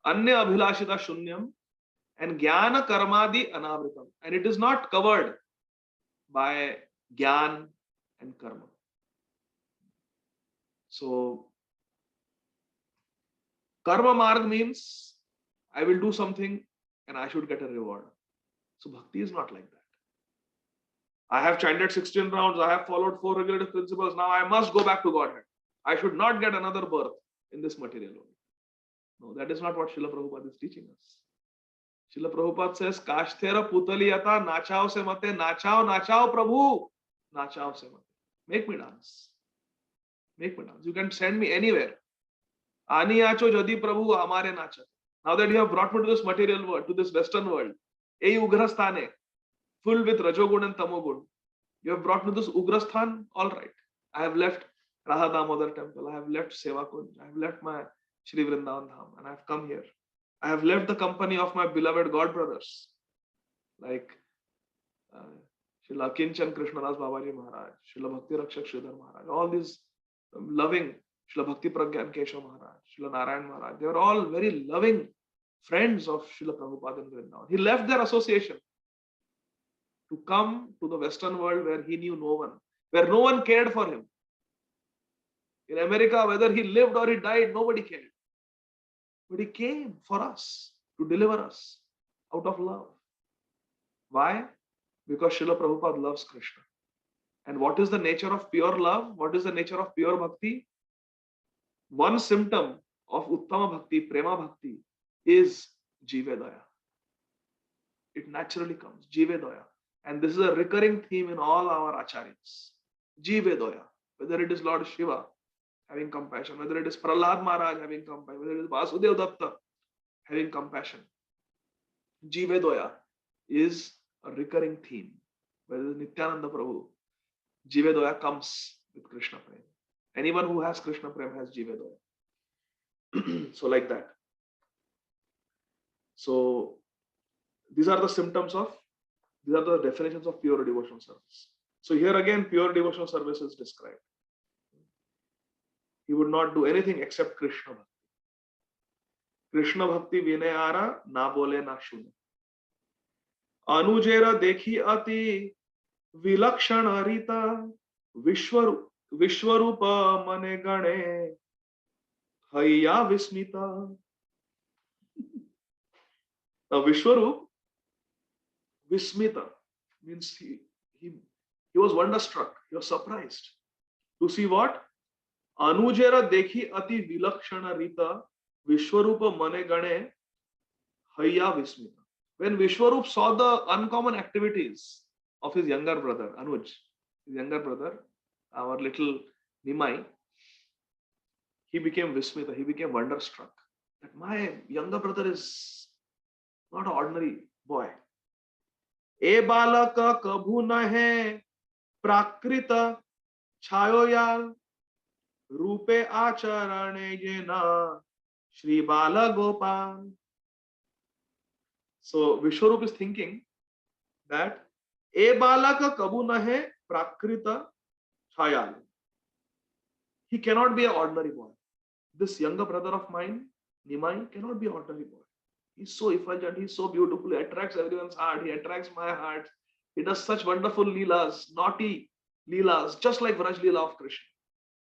Anya abhilashita shunyam and jnana karmadi anavratam. And it is not covered by jnana and karma. So, karma marg means I will do something and I should get a reward. So, bhakti is not like that. I have chanted 16 rounds, I have followed 4 regulative principles, now I must go back to Godhead. I should not get another birth in this material world. No, that is not what Srila Prabhupada is teaching us. Srila Prabhupada says, Kashtera putaliyata nachao se mate, nachao Prabhu, nachao se mate. Make me dance. Make me dance. You can send me anywhere. Ani acho jadi Prabhu hamare nacha. Now that you have brought me to this material world, to this Western world, ei ugrasthane, full with Rajogun and Tamogun. You have brought me to this Ugrasthan, all right. I have left Radha Damodar temple, I have left Seva Kunj, I have left my Shri Vrindavan Dham, and I have come here. I have left the company of my beloved God brothers, like Srila Kinchan Krishnadas Babaji Maharaj, Srila Bhakti Rakshak Sridhar Maharaj, all these loving Srila Bhakti Pragyan Keshav Maharaj, Srila Narayan Maharaj, they were all very loving friends of Srila Prabhupada in Vrindavan. He left their association to come to the Western world where he knew no one, where no one cared for him. In America, whether he lived or he died, nobody cared. But he came for us to deliver us out of love. Why? Because Srila Prabhupada loves Krishna. And what is the nature of pure love? What is the nature of pure bhakti? One symptom of Uttama Bhakti, Prema Bhakti, is Jivedaya. It naturally comes, Jivedaya. And this is a recurring theme in all our acharyas. Jivedaya. Whether it is Lord Shiva having compassion, whether it is Prahlad Maharaj having compassion, whether it is Vasudev Datta having compassion. Jivedaya is a recurring theme. Whether it is Nityananda Prabhu, Jivedaya comes with Krishna Prem. Anyone who has Krishna Prem has Jivedaya. So like that. So these are the symptoms of, these are the definitions of pure devotional service. So here again, pure devotional service is described. He would not do anything except Krishna Bhakti. Krishna Bhakti Vinayara na bole na shune. Anujera dekhi ati vilakshana rita vishwarupa mane gane hayya vismita. Now Vishwarup, Vismita, means he was wonderstruck, he was surprised. To see what? Anujera dekhi ati vilakshana rita Vishwarupa mane gane hayya vismita. When Vishwarup saw the uncommon activities of his younger brother, Anuj, his younger brother, our little Nimai, he became Vismita, he became wonderstruck. That my younger brother is not an ordinary boy. E balaka kabhu nahe prakrita chayoyal rupe acharane jena Shri Bala Gopal. So Vishwarup is thinking that E balaka kabhu nahe prakrita chayal. He cannot be an ordinary boy. This younger brother of mine, Nimai, cannot be an ordinary boy. He's so effulgent, he's so beautiful, he attracts everyone's heart, he attracts my heart. He does such wonderful leelas, naughty leelas, just like Vraj Leela of Krishna.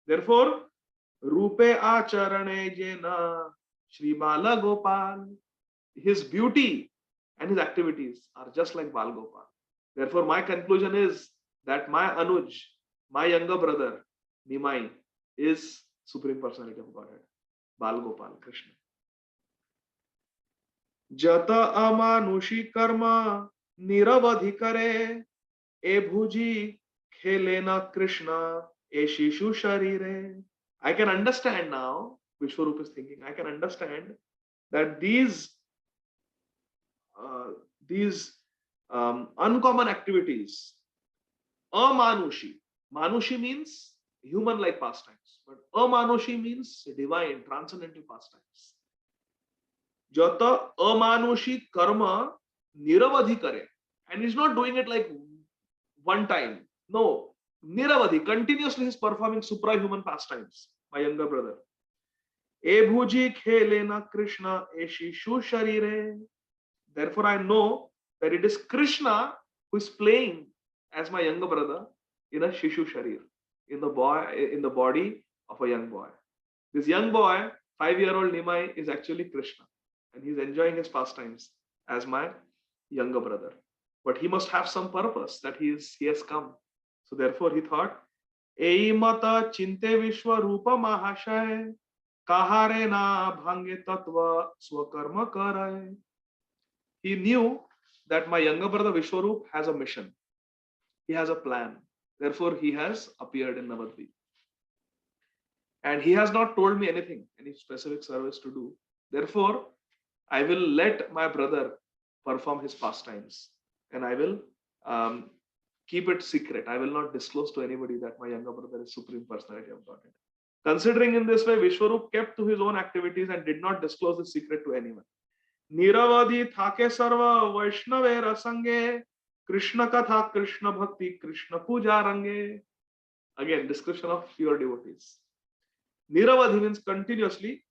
Therefore, Rupe Acharane Jena Shri Bala Gopal. His beauty and his activities are just like Bal Gopal. Therefore, my conclusion is that my Anuj, my younger brother, Nimai, is Supreme Personality of Godhead, Bal Gopal, Krishna. Jata amanushi karma niravadhi kare e bhuji khelena Krishna e shishu sharire. I can understand now, Vishwarup is thinking, I can understand that these uncommon activities, amanushi, manushi means human-like pastimes, but amanushi means divine, transcendental pastimes. Jata amanushi karma niravadhi kare, and he's not doing it like one time. No, niravadhi, continuously he's performing suprahuman pastimes. My younger brother. E bhuji khelena Krishna e shishu sharire. Therefore, I know that it is Krishna who is playing as my younger brother in a shishu sharir, in the body of a young boy. This young boy, 5-year-old Nimai, is actually Krishna, and he's enjoying his pastimes as my younger brother. But he must have some purpose that he has come. So therefore, he thought, Ei mata chinte vishwa rupa mahashay kahare na bhange tatva swakarma karay. He knew that my younger brother Vishwarup has a mission. He has a plan. Therefore, he has appeared in Navadvip. And he has not told me anything, any specific service to do. Therefore, I will let my brother perform his pastimes. And I will keep it secret. I will not disclose to anybody that my younger brother is Supreme Personality of Godhead. Considering in this way, Vishwarup kept to his own activities and did not disclose the secret to anyone. Niravadhi thake sarva Vaishnave rasange Krishna katha Krishna bhakti Krishna puja range. Again, description of pure devotees. Niravadhi means continuously.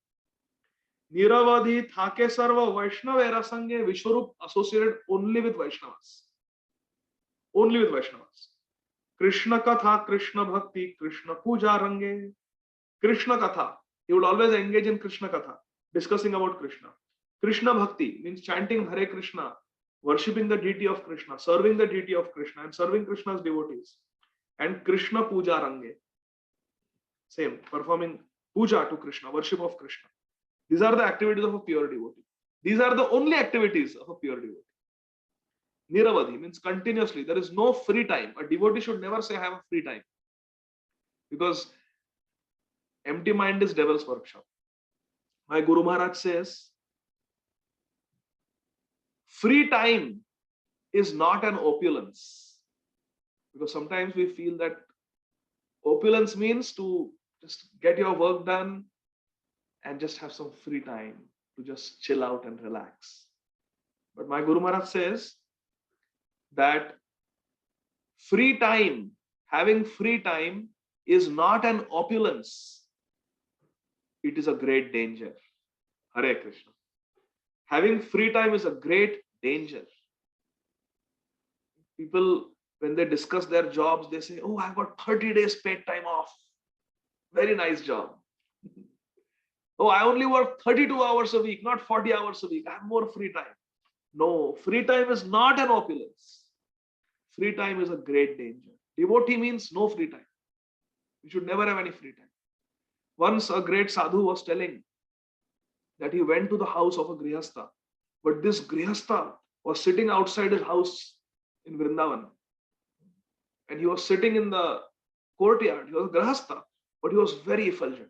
Niravadhi thake sarva Vaishnavera sange. Vishwarup associated only with Vaishnavas. Only with Vaishnavas. Krishna Katha, Krishna Bhakti, Krishna Puja Range. Krishna Katha. He would always engage in Krishna Katha, discussing about Krishna. Krishna Bhakti means chanting Hare Krishna, worshipping the deity of Krishna, serving the deity of Krishna, and serving Krishna's devotees. And Krishna Puja Range. Same, performing puja to Krishna, worship of Krishna. These are the activities of a pure devotee. These are the only activities of a pure devotee. Niravadhi means continuously. There is no free time. A devotee should never say, I have a free time. Because empty mind is devil's workshop. My Guru Maharaj says, free time is not an opulence. Because sometimes we feel that opulence means to just get your work done and just have some free time to just chill out and relax. But my Guru Maharaj says that free time, having free time is not an opulence. It is a great danger. Hare Krishna. Having free time is a great danger. People, when they discuss their jobs, they say, oh, I've got 30 days paid time off. Very nice job. Oh, I only work 32 hours a week, not 40 hours a week. I have more free time. No, free time is not an opulence. Free time is a great danger. Devotee means no free time. You should never have any free time. Once a great sadhu was telling that he went to the house of a grihastha, but this grihastha was sitting outside his house in Vrindavan. And he was sitting in the courtyard. He was a grihastha, but he was very effulgent.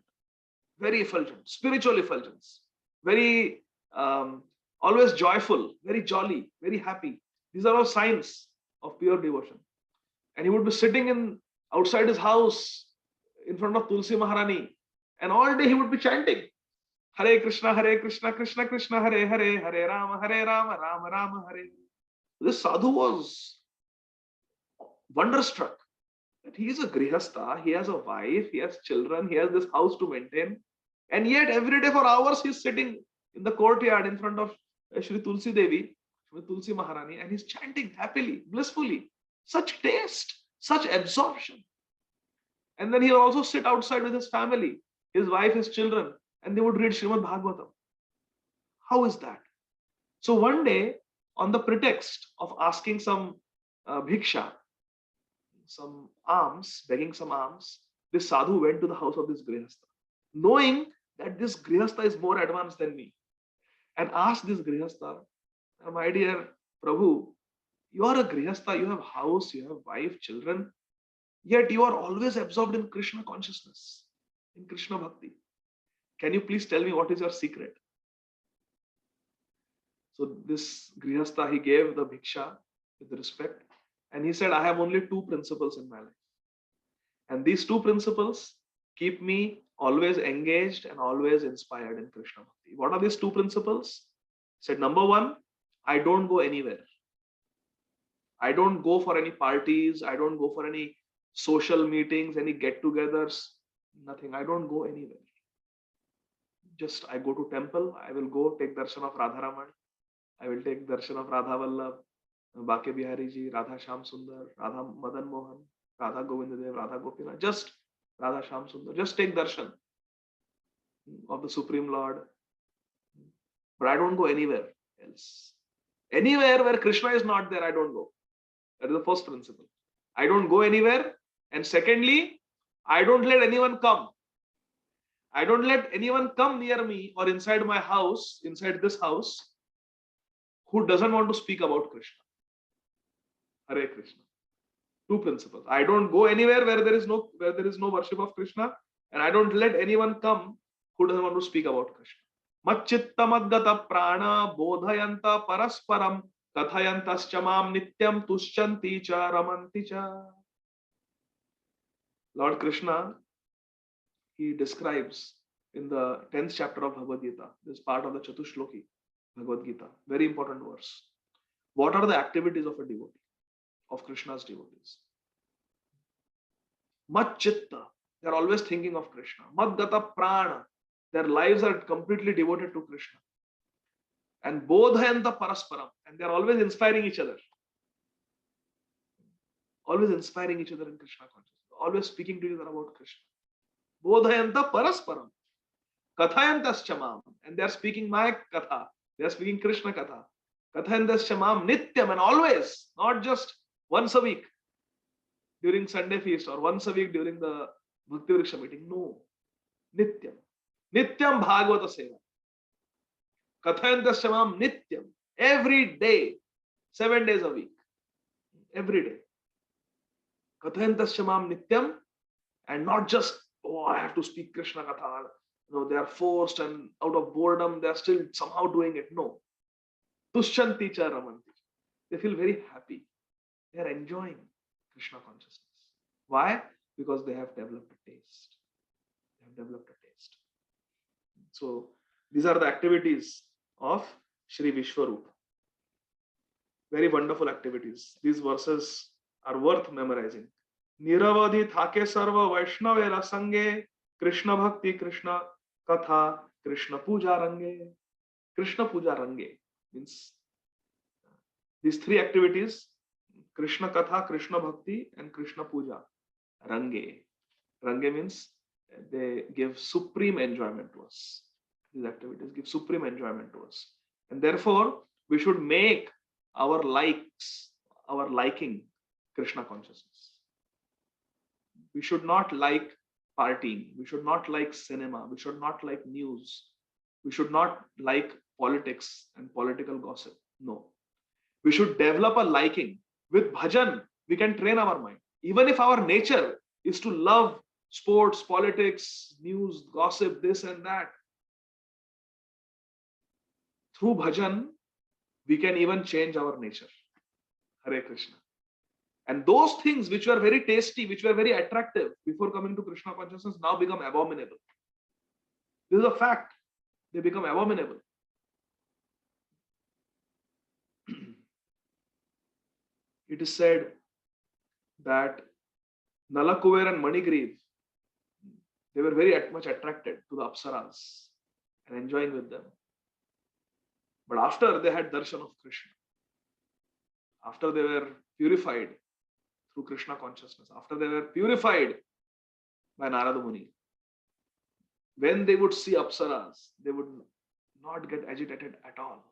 Very effulgent, spiritual effulgence, very always joyful, very jolly, very happy. These are all signs of pure devotion. And he would be sitting in outside his house in front of Tulsi Maharani, and all day he would be chanting Hare Krishna, Krishna Krishna, Hare Hare, Hare Rama, Rama Rama, Hare. This sadhu was wonderstruck that he is a grihastha, he has a wife, he has children, he has this house to maintain. And yet every day for hours he's sitting in the courtyard in front of Shri Tulsi Devi, Shri Tulsi Maharani, and he's chanting happily, blissfully. Such taste, such absorption. And then he'll also sit outside with his family, his wife, his children, and they would read Srimad Bhagavatam. How is that? So one day, on the pretext of asking some bhiksha, some alms, begging some alms, this sadhu went to the house of this grihastha, knowing that this grihastha is more advanced than me, and asked this grihastha, my dear Prabhu, you are a grihastha, you have house, you have wife, children, yet you are always absorbed in Krishna consciousness, in Krishna bhakti. Can you please tell me what is your secret? So this grihastha, he gave the bhiksha with respect, and he said, I have only two principles in my life. And these two principles keep me always engaged and always inspired in Krishna bhakti. What are these two principles? He said, number one, I don't go anywhere. I don't go for any parties. I don't go for any social meetings, any get-togethers, nothing. I don't go anywhere. Just I go to temple. I will go take darshan of Radharaman. I will take darshan of Radha Vallabh, Bake Bihari Ji, Radha Sham Sundar, Radha Madan Mohan, Radha Govindadev, Radha Gopinath. Just Radha Sham Sundar. Just take darshan of the Supreme Lord. But I don't go anywhere else. Anywhere where Krishna is not there, I don't go. That is the first principle. I don't go anywhere. And secondly, I don't let anyone come. I don't let anyone come near me or inside my house, inside this house, who doesn't want to speak about Krishna. Hare Krishna. Two principles. I don't go anywhere where there is no worship of Krishna, and I don't let anyone come who doesn't want to speak about Krishna. Macchitta maddata prana bodhayanta parasparam kathayantascha mam nityam tushyanti cha ramanti cha. Lord Krishna, he describes in the 10th chapter of Bhagavad Gita, this part of the Chatushloki Bhagavad Gita, very important verse. What are the activities of a devotee, of Krishna's devotees? Macchitta, They're always thinking of Krishna. Madgata prana. Their lives are completely devoted to Krishna. And bodhayanta parasparam. And they're always inspiring each other. Always inspiring each other in Krishna consciousness. Always speaking to each other about Krishna. Bodhayanta parasparam. Kathayantaschamam. And they're speaking my katha. They're speaking Krishna katha. Kathayantaschamam nityam, and always, not just once a week during Sunday feast or once a week during the Bhakti Vriksha meeting. No. Nityam. Nityam Bhagavata Seva. Kathayantaschamam nityam. Every day. 7 days a week. Every day. Kathayantaschamam nityam. And not just, oh, I have to speak Krishna katha. No, they are forced and out of boredom, they are still somehow doing it. No. Tushyanti cha ramanti. They feel very happy. They are enjoying Krishna consciousness. Why? Because they have developed a taste. They have developed a taste. So these are the activities of Shri Vishwarupa. Very wonderful activities. These verses are worth memorizing. Niravadhi thake sarva Vaishnavela sange Krishna bhakti Krishna katha Krishna puja range. Krishna puja range means these three activities: Krishna katha, Krishna bhakti, and Krishna puja range. Range means they give supreme enjoyment to us. These activities give supreme enjoyment to us, and therefore we should make our likes, our liking Krishna consciousness. We should not like partying. We should not like cinema. We should not like news. We should not like politics and political gossip. No. We should develop a liking. With bhajan, we can train our mind. Even if our nature is to love sports, politics, news, gossip, this and that, through bhajan, we can even change our nature. Hare Krishna. And those things which were very tasty, which were very attractive before coming to Krishna consciousness, now become abominable. This is a fact. They become abominable. It is said that Nalakuber and Manigriv, they were very much attracted to the Apsaras and enjoying with them. But after they had darshan of Krishna, after they were purified through Krishna consciousness, after they were purified by Narada Muni, when they would see Apsaras, they would not get agitated at all.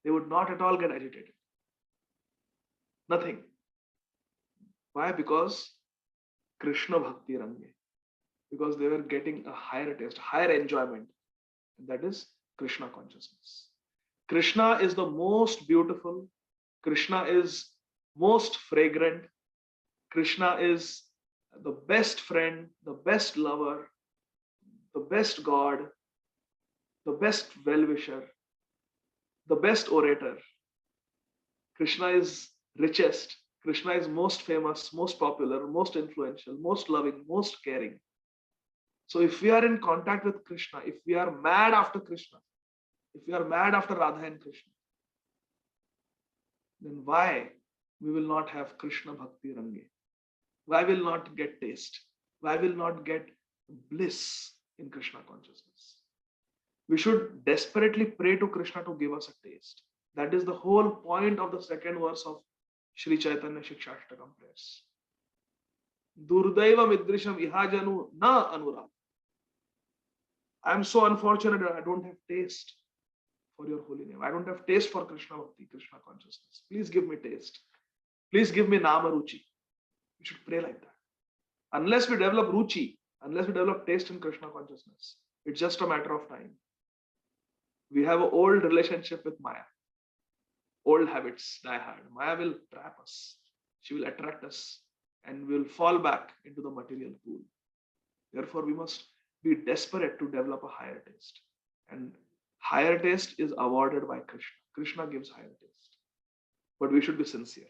They would not at all get agitated. Nothing. Why? Because Krishna Bhakti Range. Because they were getting a higher taste, higher enjoyment. And that is Krishna consciousness. Krishna is the most beautiful. Krishna is most fragrant. Krishna is the best friend, the best lover, the best God, the best well-wisher, the best orator. Krishna is richest. Krishna is most famous, most popular, most influential, most loving, most caring. So if we are in contact with Krishna, if we are mad after Krishna, if we are mad after Radha and Krishna, then why we will not have Krishna Bhakti Range? Why will not get taste? Why will not get bliss in Krishna consciousness? We should desperately pray to Krishna to give us a taste. That is the whole point of the second verse of Sri Chaitanya Shikshashtakam prayers. Durdaiva midrisham ihajanu na anurag. I am so unfortunate that I don't have taste for your holy name. I don't have taste for Krishna Bhakti, Krishna consciousness. Please give me taste. Please give me Nama Ruchi. We should pray like that. Unless we develop Ruchi, unless we develop taste in Krishna consciousness, it's just a matter of time. We have an old relationship with Maya. Old habits die hard. Maya will trap us. She will attract us and we will fall back into the material pool. Therefore, we must be desperate to develop a higher taste. And higher taste is awarded by Krishna. Krishna gives higher taste. But we should be sincere.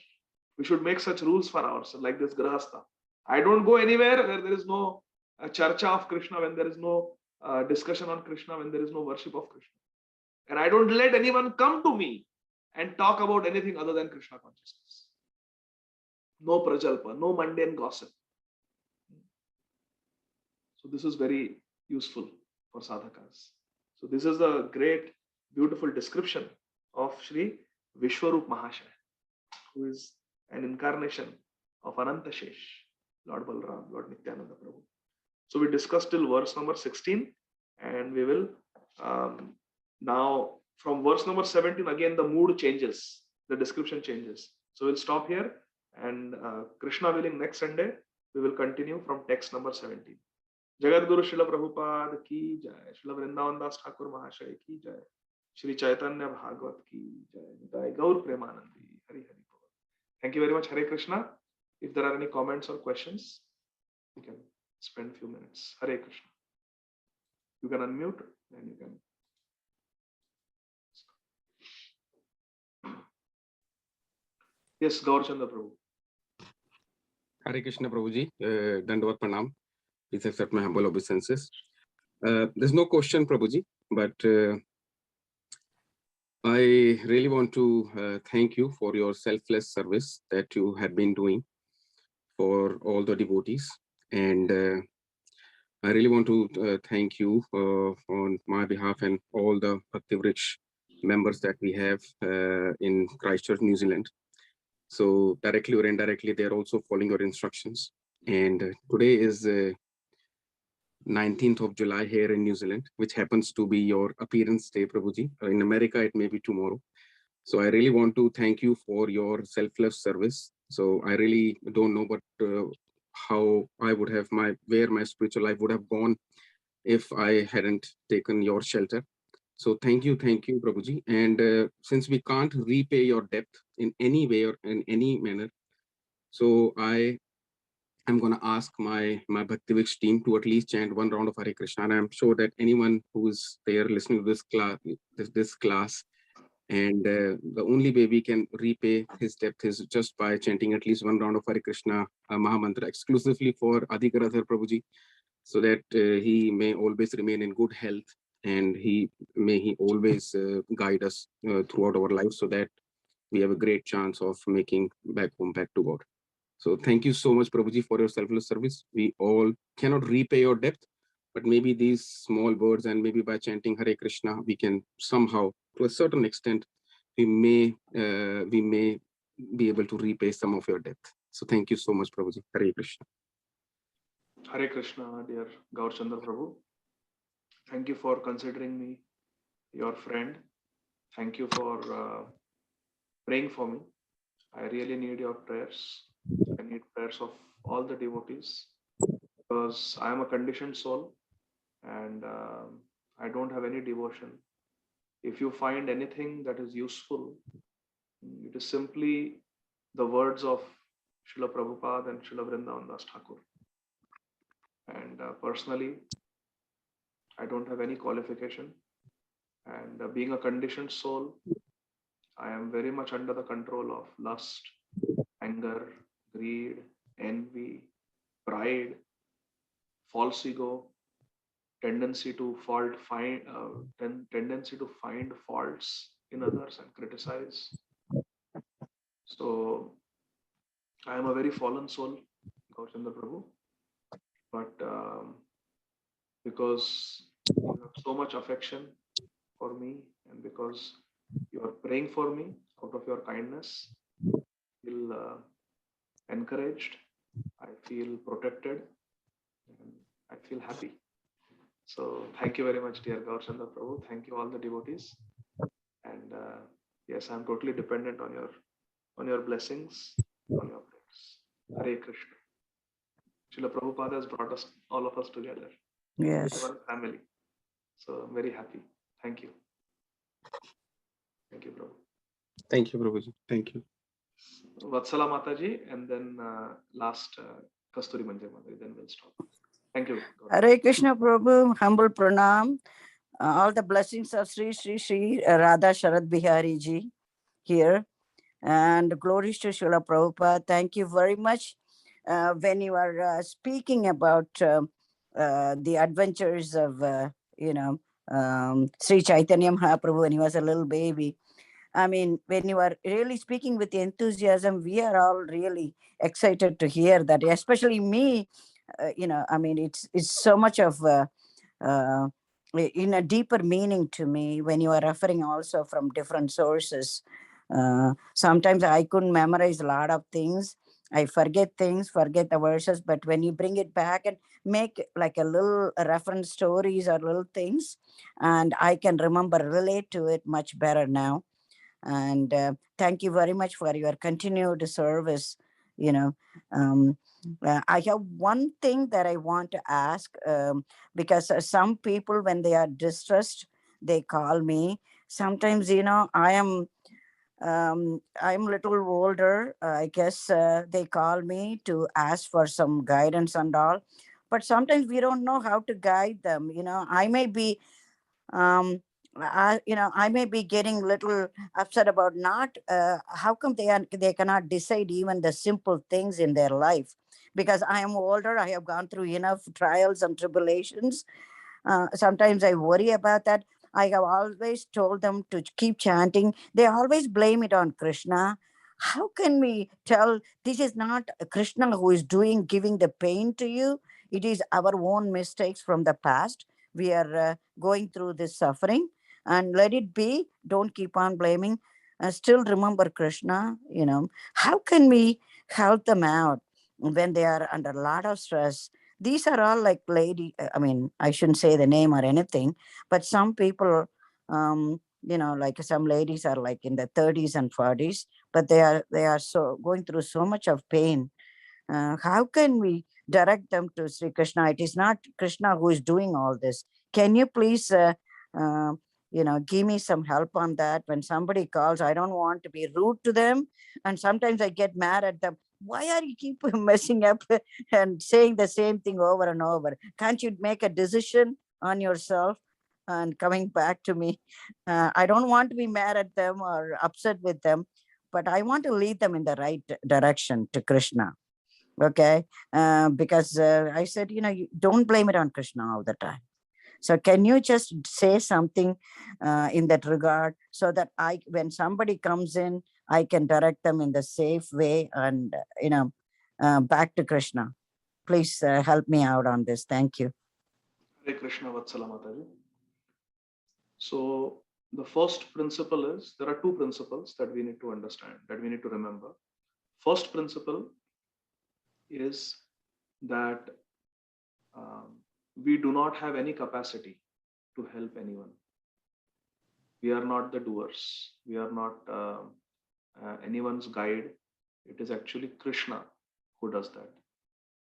We should make such rules for ourselves, like this Grahastha. I don't go anywhere where there is no charcha of Krishna, when there is no discussion on Krishna, when there is no worship of Krishna. And I don't let anyone come to me and talk about anything other than Krishna consciousness. No prajalpa, no mundane gossip. So this is very useful for sadhakas. So this is a great, beautiful description of Shri Vishwarup Mahashaya, who is an incarnation of Ananta Shesh, Lord Balram, Lord Nityananda Prabhu. So we discussed till verse number 16, and we will now from verse number 17 again the mood changes, the description changes. So we'll stop here, and Krishna willing, next Sunday we will continue from text number 17. Jagat Guru Srila Prabhupada ki jai, Srila Vrindavan Das Thakur Mahashaya ki jai, Shri Chaitanya Bhagwat ki jai, Gaur Premanandi, Hari Hari Bol. Thank you very much. Hare Krishna. If there are any comments or questions, you can spend a few minutes. Hare Krishna. You can unmute and you can. Yes, Gaur Chandra Prabhu. Hare Krishna Prabhuji, Dandavat Pranam. Please accept my humble obeisances. There's no question, Prabhuji, but I really want to thank you for your selfless service that you have been doing for all the devotees. And I really want to thank you on my behalf and all the Bhakti-Vriksh members that we have in Christchurch, New Zealand. So directly or indirectly, they're also following your instructions. And today is 19th of July here in New Zealand, which happens to be your appearance day, Prabhuji. In America, it may be tomorrow. So I really want to thank you for your selfless service. So I really don't know how I would have where my spiritual life would have gone if I hadn't taken your shelter. So thank you, Prabhuji. And since we can't repay your debt in any way or in any manner, so I'm going to ask my Bhakti-Vriksh team to at least chant one round of Hare Krishna. And I'm sure that anyone who's there listening to this class, and the only way we can repay his debt is just by chanting at least one round of Hare Krishna Mahamantra exclusively for Adi Garadhar Prabhuji, so that he may always remain in good health, and may he always guide us throughout our lives, so that we have a great chance of making back home, back to God. So thank you so much, Prabhuji, for your selfless service. We all cannot repay your debt, but maybe these small words and maybe by chanting Hare Krishna, we can somehow, to a certain extent, we may be able to repay some of your debt. So thank you so much, Prabhuji. Hare Krishna. Hare Krishna, dear Gaur Chandra Prabhu. Thank you for considering me your friend. Thank you for praying for me. I really need your prayers. I need prayers of all the devotees, because I am a conditioned soul, and I don't have any devotion. If you find anything that is useful, it is simply the words of Srila Prabhupada and Srila Vrindavan Das Thakur. And personally, I don't have any qualification. And being a conditioned soul, I am very much under the control of lust, anger, greed, envy, pride, false ego, tendency to find faults in others and criticize. So I am a very fallen soul, Gaur Chandra Prabhu, but because you have so much affection for me, and because you are praying for me out of your kindness, I feel encouraged, I feel protected, and I feel happy. So thank you very much, dear Gaur Chandra Prabhu. Thank you all the devotees. And yes, I'm totally dependent on your blessings, on your prayers. Hare Krishna. Srila Prabhupada has brought us, all of us together. Yes. One family. So I'm very happy. Thank you. Thank you, Prabhu. Thank you, Prabhuji. Thank you. Vatsala Mataji, and then last Kasturi Manjari Mataji, then we'll stop. Thank you. Hare Krishna Prabhu, humble pranam. All the blessings of Sri Radha Sharad Bihari Ji here. And glories to Srila Prabhupada. Thank you very much. When you are speaking about the adventures of, Sri Chaitanya Mahaprabhu when he was a little baby. I mean, when you are really speaking with enthusiasm, we are all really excited to hear that, especially me. I mean, it's so much of uh, in a deeper meaning to me when you are referring also from different sources. Sometimes I couldn't memorize a lot of things. I forget things, forget the verses, but when you bring it back and make like a little reference stories or little things, and I can remember, relate to it much better now. And thank you very much for your continued service. you know um, I have one thing that I want to ask, because some people, when they are distressed, they call me. Sometimes, I'm a little older, I guess. They call me to ask for some guidance and all, but sometimes we don't know how to guide them. I may be I may be getting little upset about not how come they cannot decide even the simple things in their life. Because I am older, I have gone through enough trials and tribulations. Sometimes I worry about that. I have always told them to keep chanting. They always blame it on Krishna. How can we tell this is not Krishna who is giving the pain to you? It is our own mistakes from the past. We are going through this suffering, and let it be. Don't keep on blaming. Still remember Krishna. How can we help them out when they are under a lot of stress? These are all like I mean, I shouldn't say the name or anything, but some people, like some ladies are like in the 30s and 40s, but they are so going through so much of pain. How can we direct them to Sri Krishna? It is not Krishna who is doing all this. Can you please uh, give me some help on that? When somebody calls, I don't want to be rude to them, and sometimes I get mad at them. Why are you keep messing up and saying the same thing over and over? Can't you make a decision on yourself and coming back to me? I don't want to be mad at them or upset with them, but I want to lead them in the right direction to Krishna. Okay. Because I said, you don't blame it on Krishna all the time. So can you just say something in that regard, so that when somebody comes in, I can direct them in the safe way and, back to Krishna. Please help me out on this. Thank you. Hare Krishna Vatsala Mataji. So the first principle is, there are two principles that we need to understand, that we need to remember. First principle is that we do not have any capacity to help anyone. We are not the doers. We are not anyone's guide. It is actually Krishna who does that.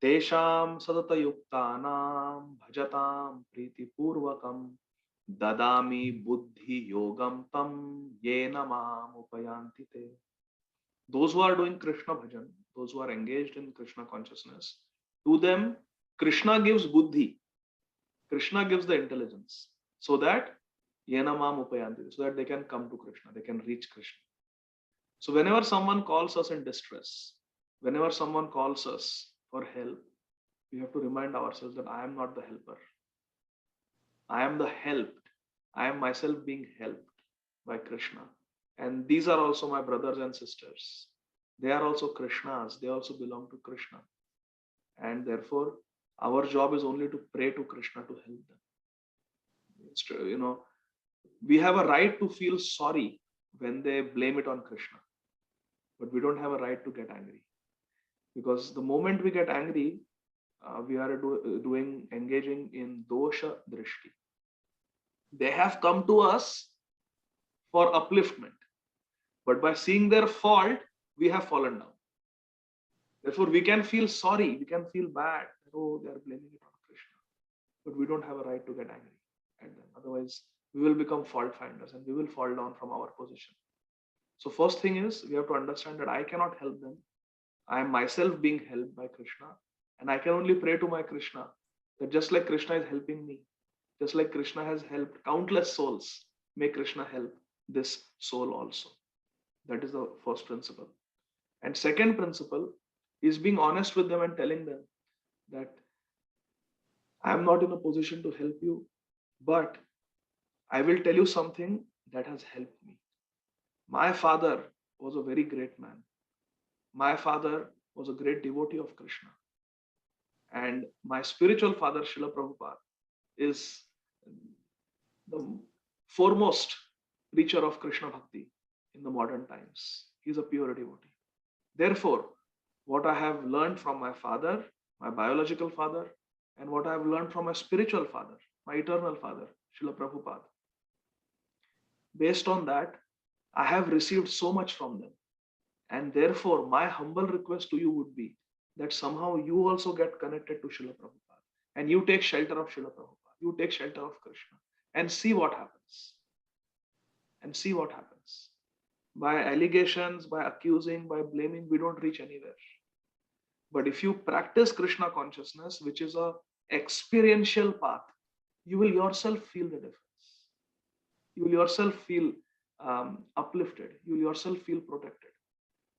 Tesham sadata yuktanam bhajatam priti purvakam dadami buddhi yogam tam yena mam upayanti te. Those who are doing Krishna bhajan, those who are engaged in Krishna consciousness, to them Krishna gives buddhi. Krishna gives the intelligence, so that yena mam upayanti, so that they can come to Krishna, they can reach Krishna. So whenever someone calls us in distress, whenever someone calls us for help, we have to remind ourselves that I am not the helper. I am the helped. I am myself being helped by Krishna. And these are also my brothers and sisters. They are also Krishnas. They also belong to Krishna. And therefore, our job is only to pray to Krishna to help them. It's true, we have a right to feel sorry when they blame it on Krishna. But we don't have a right to get angry. Because the moment we get angry, we are engaging in dosha drishti. They have come to us for upliftment, but by seeing their fault, we have fallen down. Therefore, we can feel sorry, we can feel bad. Oh, they are blaming it on Krishna, but we don't have a right to get angry at them. Otherwise, we will become fault finders and we will fall down from our position. So first thing is, we have to understand that I cannot help them. I am myself being helped by Krishna, and I can only pray to my Krishna that just like Krishna is helping me, just like Krishna has helped countless souls, may Krishna help this soul also. That is the first principle. And second principle is being honest with them and telling them that I am not in a position to help you, but I will tell you something that has helped me. My father was a very great man. My father was a great devotee of Krishna. And my spiritual father, Srila Prabhupada, is the foremost preacher of Krishna Bhakti in the modern times. He is a pure devotee. Therefore, what I have learned from my father, my biological father, and what I have learned from my spiritual father, my eternal father, Srila Prabhupada, based on that, I have received so much from them. And therefore, my humble request to you would be that somehow you also get connected to Srila Prabhupada and you take shelter of Srila Prabhupada, you take shelter of Krishna and see what happens. And see what happens. By allegations, by accusing, by blaming, we don't reach anywhere. But if you practice Krishna consciousness, which is a experiential path, you will yourself feel the difference. You will yourself feel uplifted. You will yourself feel protected.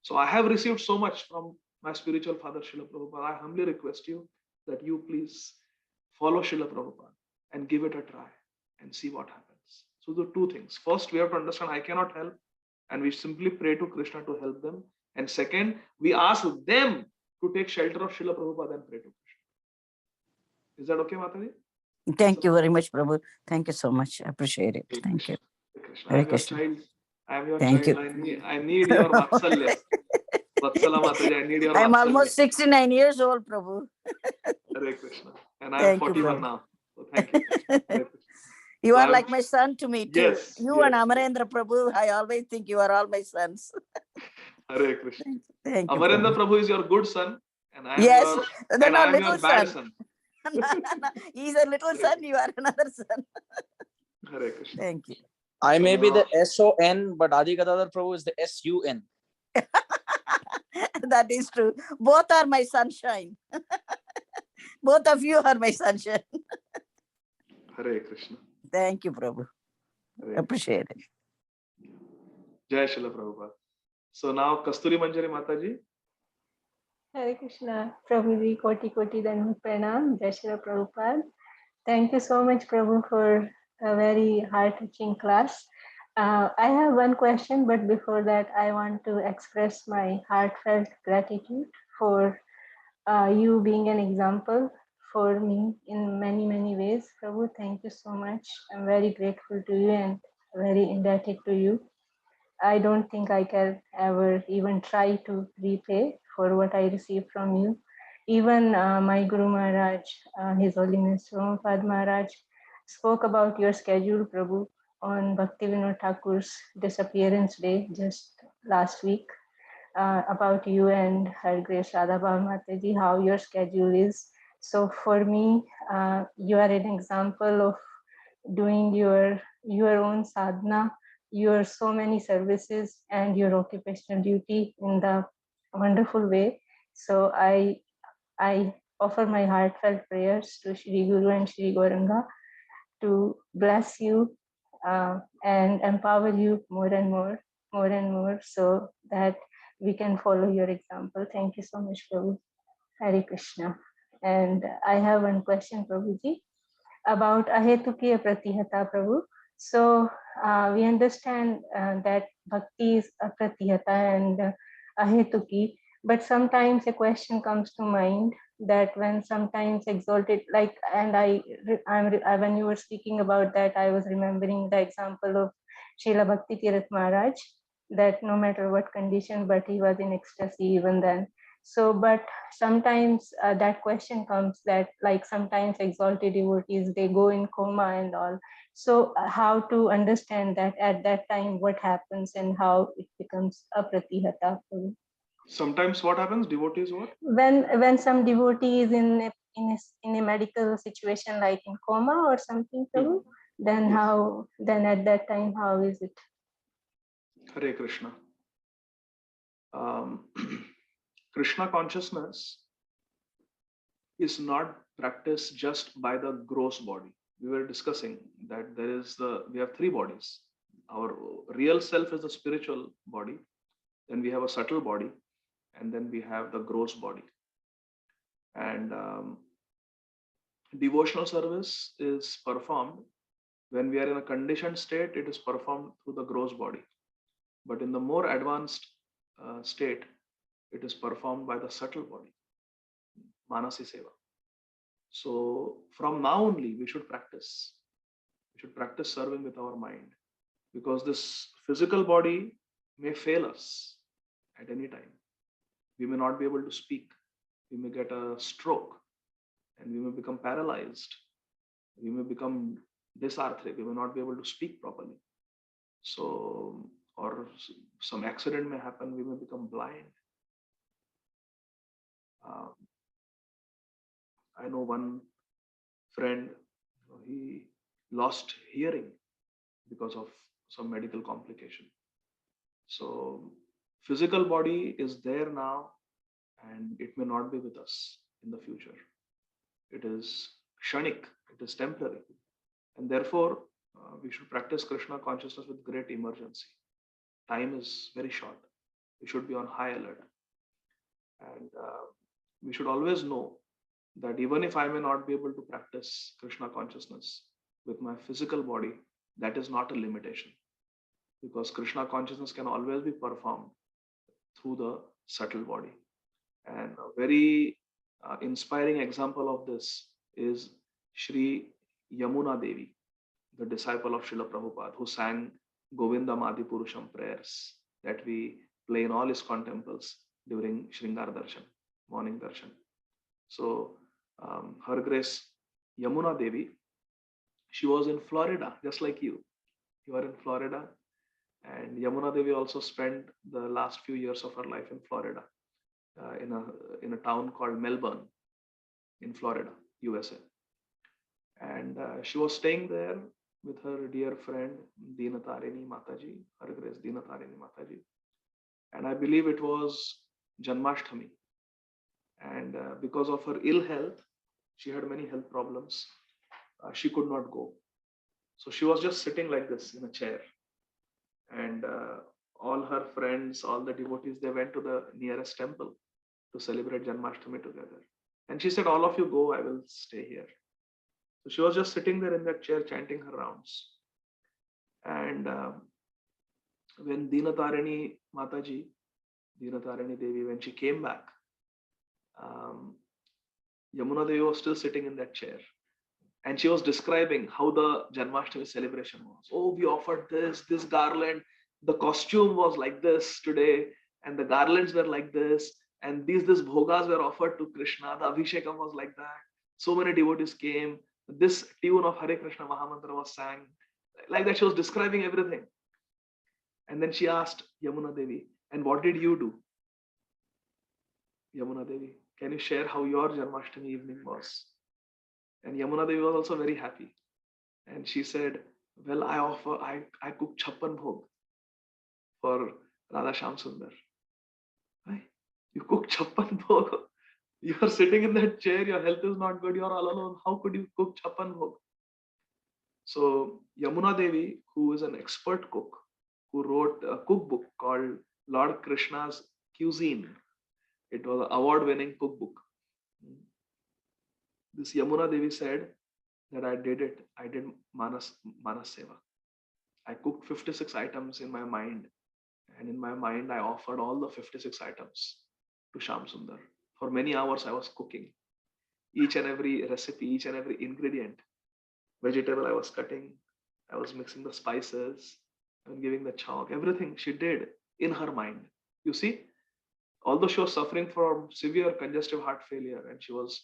So I have received so much from my spiritual father, Srila Prabhupada. I humbly request you that you please follow Srila Prabhupada and give it a try and see what happens. So the two things. First, we have to understand I cannot help, and we simply pray to Krishna to help them. And second, we ask them to take shelter of Srila Prabhupada and pray to Krishna. Is that okay, Mataji? Thank you very much, Prabhu. Thank you so much. I appreciate it. Thank you. Krishna. I am your child. I am your child. I need your Vatsalya. Vatsala Mataji, I need your I'm Vatsalya. almost 69 years old, Prabhu. Hare Krishna. And I am 41 now. So thank you. Krishna. You are like my son to me too. Yes, You and Amarendra Prabhu, I always think you are all my sons. Hare Krishna. Thank you. Amarendra Prabhu is your good son, and I am yes, your, and I am your bad son. He's a little son, you are another son. Hare Krishna. Thank you. I may be the SON, but Adi Gadadhar Prabhu is the SUN. That is true. Both are my sunshine. Both of you are my sunshine. Hare Krishna. Thank you, Prabhu. Appreciate it. Jai Srila Prabhupada. So now Kasturi Manjari Mataji. Hare Krishna. Prabhuji, Koti Koti Dhanvat Pranam. Jai Srila Prabhupada. Thank you so much, Prabhu, for a very heart-touching class. I have one question, but before that, I want to express my heartfelt gratitude for you being an example for me in many, many ways. Prabhu, thank you so much. I'm very grateful to you and very indebted to you. I don't think I can ever even try to repay for what I received from you. Even my Guru Maharaj, His Holiness Prabhupada Maharaj, spoke about your schedule, Prabhu, on Bhaktivinoda Thakur's disappearance day just last week, about you and Her Grace Radhabhav Mataji, how your schedule is. So for me, you are an example of doing your own sadhana, your so many services and your occupational duty in the wonderful way. So I offer my heartfelt prayers to Shri Guru and Shri Gauranga to bless you and empower you more and more, so that we can follow your example. Thank you so much, Prabhu. Hare Krishna. And I have one question, Prabhuji, about ahetukiya pratihata, Prabhu. So we understand that bhakti is a pratihata and ahetuki, but sometimes a question comes to mind that when sometimes exalted, like, and when you were speaking about that, I was remembering the example of Srila Bhakti Tirath Maharaj, that no matter what condition, but he was in ecstasy even then. So, but sometimes that question comes that, like, sometimes exalted devotees, they go in coma and all. So how to understand that at that time, what happens and how it becomes a pratihata? Sometimes what happens? Devotees what? When some devotee is in a medical situation, like in coma or something, then Yes. how, then at that time, how is it? Hare Krishna. Krishna consciousness is not practiced just by the gross body. We were discussing that we have three bodies. Our real self is the spiritual body. Then we have a subtle body, and then we have the gross body. And devotional service is performed when we are in a conditioned state. It is performed through the gross body, but in the more advanced state, it is performed by the subtle body, Manasi Seva. So from now only, we should practice. We should practice serving with our mind, because this physical body may fail us at any time. We may not be able to speak. We may get a stroke, and we may become paralyzed. We may become dysarthric. We may not be able to speak properly. So, or some accident may happen. We may become blind. I know one friend, he lost hearing because of some medical complication. So physical body is there now, and it may not be with us in the future. It is kshanik, it is temporary. And therefore, we should practice Krishna consciousness with great emergency. Time is very short. We should be on high alert. And we should always know that even if I may not be able to practice Krishna consciousness with my physical body, that is not a limitation, because Krishna consciousness can always be performed through the subtle body. And a very inspiring example of this is Shri Yamuna Devi, the disciple of Srila Prabhupada, who sang Govinda Madi Purusham prayers that we play in all ISKCON temples during Shringar Darshan, morning darshan. So Her Grace Yamuna Devi, she was in Florida, just like you. You are in Florida, and Yamuna Devi also spent the last few years of her life in Florida, in a town called Melbourne, in Florida, USA. And she was staying there with her dear friend Deenatarini Mataji, Her Grace Deenatarini Mataji. And I believe it was Janmashtami. And because of her ill health, she had many health problems. She could not go. So she was just sitting like this in a chair. And all her friends, all the devotees, they went to the nearest temple to celebrate Janmashtami together. And she said, all of you go, I will stay here. So she was just sitting there in that chair chanting her rounds. And when Deenatarini Mataji, Deenatarini Devi, when she came back, Yamuna Devi was still sitting in that chair. And she was describing how the Janmashtami celebration was. Oh, we offered this garland. The costume was like this today, and the garlands were like this, and these bhogas were offered to Krishna. The Abhishekam was like that. So many devotees came. This tune of Hare Krishna Mahamantra was sang. Like that, she was describing everything. And then she asked Yamuna Devi, and what did you do? Yamuna Devi, can you share how your Janmashtami evening was? And Yamuna Devi was also very happy. And she said, well, I cooked Chappan Bhog for Radha Shyam Sundar. Right? You cooked Chappan Bhog. You are sitting in that chair, your health is not good, you are all alone. How could you cook Chappan Bhog? So Yamuna Devi, who is an expert cook, who wrote a cookbook called Lord Krishna's Cuisine. It was an award-winning cookbook. This Yamuna Devi said that I did it. I did Manas Seva. I cooked 56 items in my mind. And in my mind, I offered all the 56 items to Shyam Sundar. For many hours, I was cooking. Each and every recipe, each and every ingredient, vegetable I was cutting, I was mixing the spices, I was giving the chalk, everything she did in her mind. You see, although she was suffering from severe congestive heart failure, and she was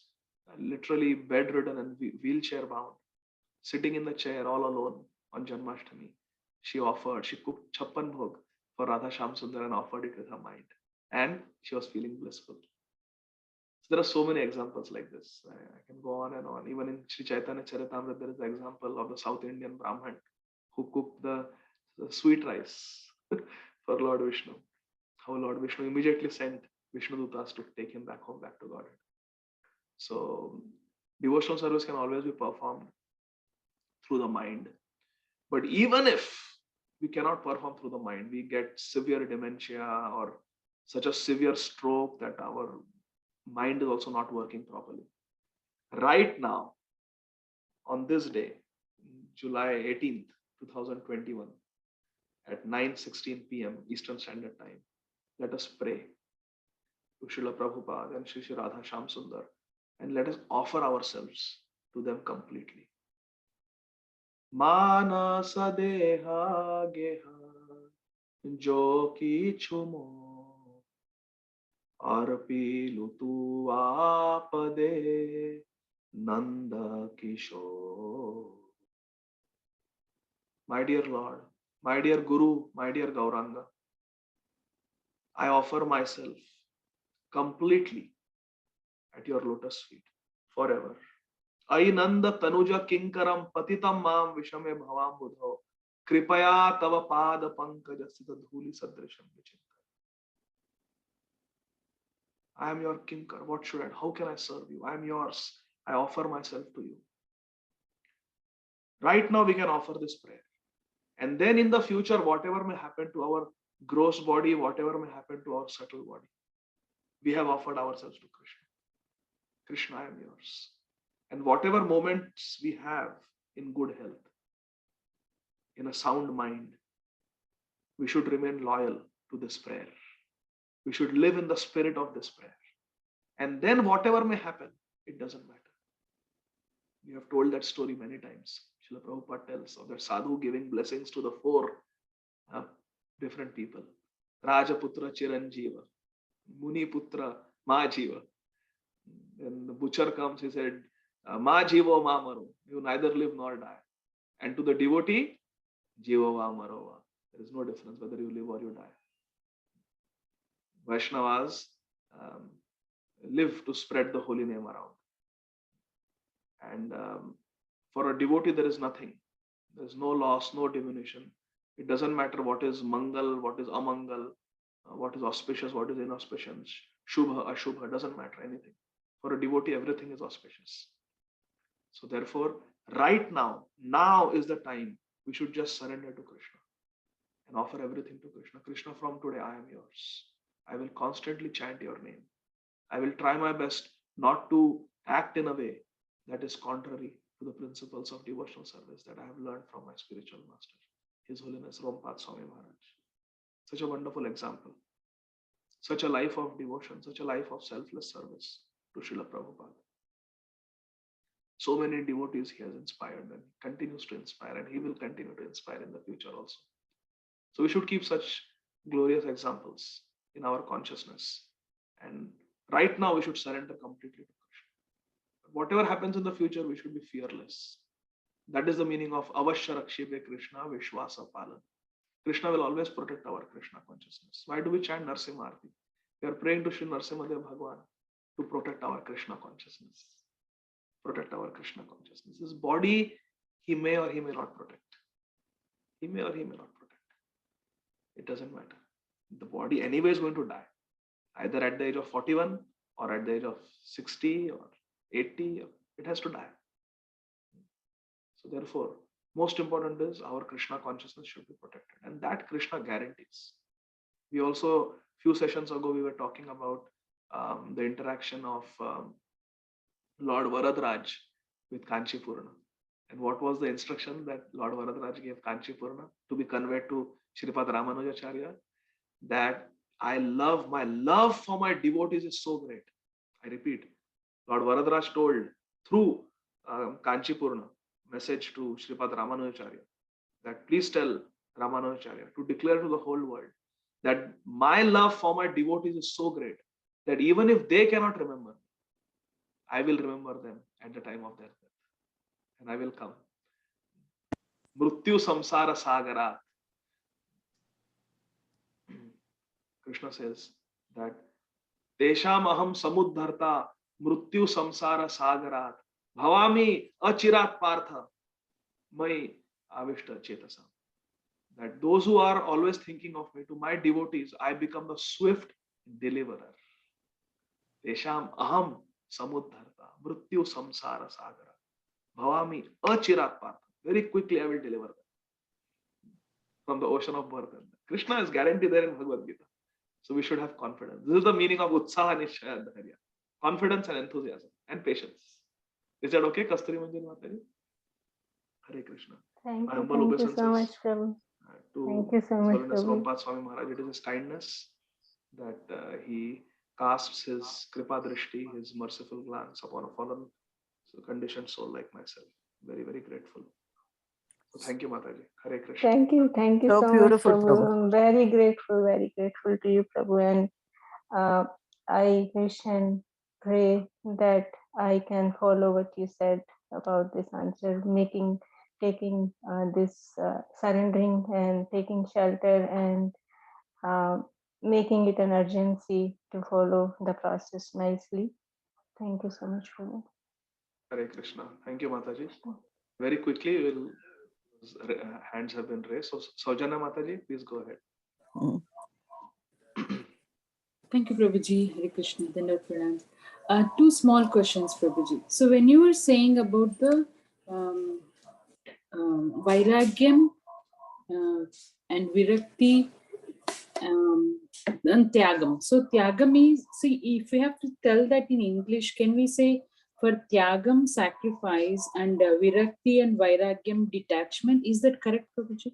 literally bedridden and wheelchair bound, sitting in the chair all alone on Janmashtami, she cooked Chappan Bhog for Radha Shyam Sundar and offered it with her mind. And she was feeling blissful. So there are so many examples like this. I can go on and on. Even in Sri Chaitanya Charitamrita, there is the example of the South Indian Brahman who cooked the sweet rice for Lord Vishnu. How Lord Vishnu immediately sent Vishnu Dutas to take him back home, back to Godhead. So devotional service can always be performed through the mind. But even if we cannot perform through the mind, we get severe dementia or such a severe stroke that our mind is also not working properly. Right now, on this day, July 18th, 2021, at 9:16 p.m. Eastern Standard Time, let us pray to Srila Prabhupada and Sri Radha Shyam Sundar and let us offer ourselves to them completely. Manasa deha geha jo kichu mo arpilu tu apade Nanda Kishore. My dear Lord, my dear Guru, my dear Gauranga, I offer myself completely at your lotus feet forever. Ainanda Tanuja Kinkaram Patitam Mam Vishame Bhavam Budho Kripaya Tava Pada Pankaja Sita Dhuli Sadrisham Vichinta. I am your Kinkar. What should I? How can I serve you? I am yours. I offer myself to you. Right now, we can offer this prayer. And then in the future, whatever may happen to our gross body, whatever may happen to our subtle body, we have offered ourselves to Krishna. Krishna, I am yours. And whatever moments we have in good health, in a sound mind, we should remain loyal to this prayer. We should live in the spirit of this prayer. And then whatever may happen, it doesn't matter. We have told that story many times. Srila Prabhupada tells of that sadhu giving blessings to the four different people. Rajaputra Chiranjeeva, Muni Putra Majiva. When the butcher comes, he said, Ma Jivo Ma Maro, you neither live nor die. And to the devotee, Jivo Va Marova. There is no difference whether you live or you die. Vaishnavas live to spread the holy name around. And for a devotee, there is nothing. There is no loss, no diminution. It doesn't matter what is Mangal, what is Amangal, what is auspicious, what is inauspicious, Shubha, Ashubha, doesn't matter anything. For a devotee, everything is auspicious. So therefore, right now is the time we should just surrender to Krishna and offer everything to Krishna. Krishna, from today, I am yours. I will constantly chant your name. I will try my best not to act in a way that is contrary to the principles of devotional service that I have learned from my spiritual master, His Holiness Rompad Swami Maharaj. Such a wonderful example. Such a life of devotion, such a life of selfless service to Srila Prabhupada. So many devotees he has inspired and continues to inspire, and he will continue to inspire in the future also. So we should keep such glorious examples in our consciousness. And right now we should surrender completely to Krishna. Whatever happens in the future, we should be fearless. That is the meaning of Avashya Rakshebe Krishna Vishwasa Palan. Krishna will always protect our Krishna consciousness. Why do we chant Narsimha Arti? We are praying to Shri Narsimhadev Bhagwan to protect our Krishna consciousness. Protect our Krishna consciousness. His body, he may or he may not protect. He may or he may not protect. It doesn't matter. The body anyway is going to die. Either at the age of 41 or at the age of 60 or 80, it has to die. So therefore, most important is our Krishna consciousness should be protected. And that Krishna guarantees. We also, few sessions ago, we were talking about the interaction of Lord Varadraj with Kanchipurna. And what was the instruction that Lord Varadraj gave Kanchipurna to be conveyed to Shripad Ramanujacharya? That my love for my devotees is so great. I repeat, Lord Varadraj told through Kanchipurna message to Shripad Ramanujacharya that please tell Ramanujacharya to declare to the whole world that my love for my devotees is so great that even if they cannot remember, I will remember them at the time of their death. And I will come. Mrityu samsara sagara. Krishna says that Tesham aham samudharta mrityu samsara sagarat bhavami achirat partha mai avishta chetasam. That those who are always thinking of me, to my devotees, I become the swift deliverer. Tesham aham samudharta mrityu samsara sagara bhavami achirat partha. Very quickly I will deliver them from the ocean of birth. Krishna is guaranteed there in Bhagavad Gita. So we should have confidence. This is the meaning of Utsaha Nishchaya Dharya. Confidence and enthusiasm and patience. Is that okay, Kasturi Manjari Mataji? Hare Krishna. Thank you so much, Prabhu. Thank you so much, Holiness Prabhu. Rompad Swami Maharaj, it is his kindness that he casts his kripa drishti, his merciful glance upon a fallen, conditioned soul like myself. Very, very grateful. So thank you, Mataji. Hare Krishna. Thank you So so much, beautiful, Prabhu. Prabhu. I'm very grateful to you, Prabhu. And I wish and pray that I can follow what you said about this answer, taking this surrendering and taking shelter and making it an urgency to follow the process nicely. Thank you so much for that. Hare Krishna. Thank you, Mataji. Very quickly, hands have been raised. So, Saujanya Mataji, please go ahead. Mm. Thank you, Prabhuji. Hare Krishna. Dandavad Pranam. Two small questions, Prabhuji. So when you were saying about the Vairagyam and Virakti and Tyagam. So Tyagam is, see, if we have to tell that in English, can we say for Tyagam, sacrifice, and Virakti and Vairagyam, detachment? Is that correct, Prabhuji?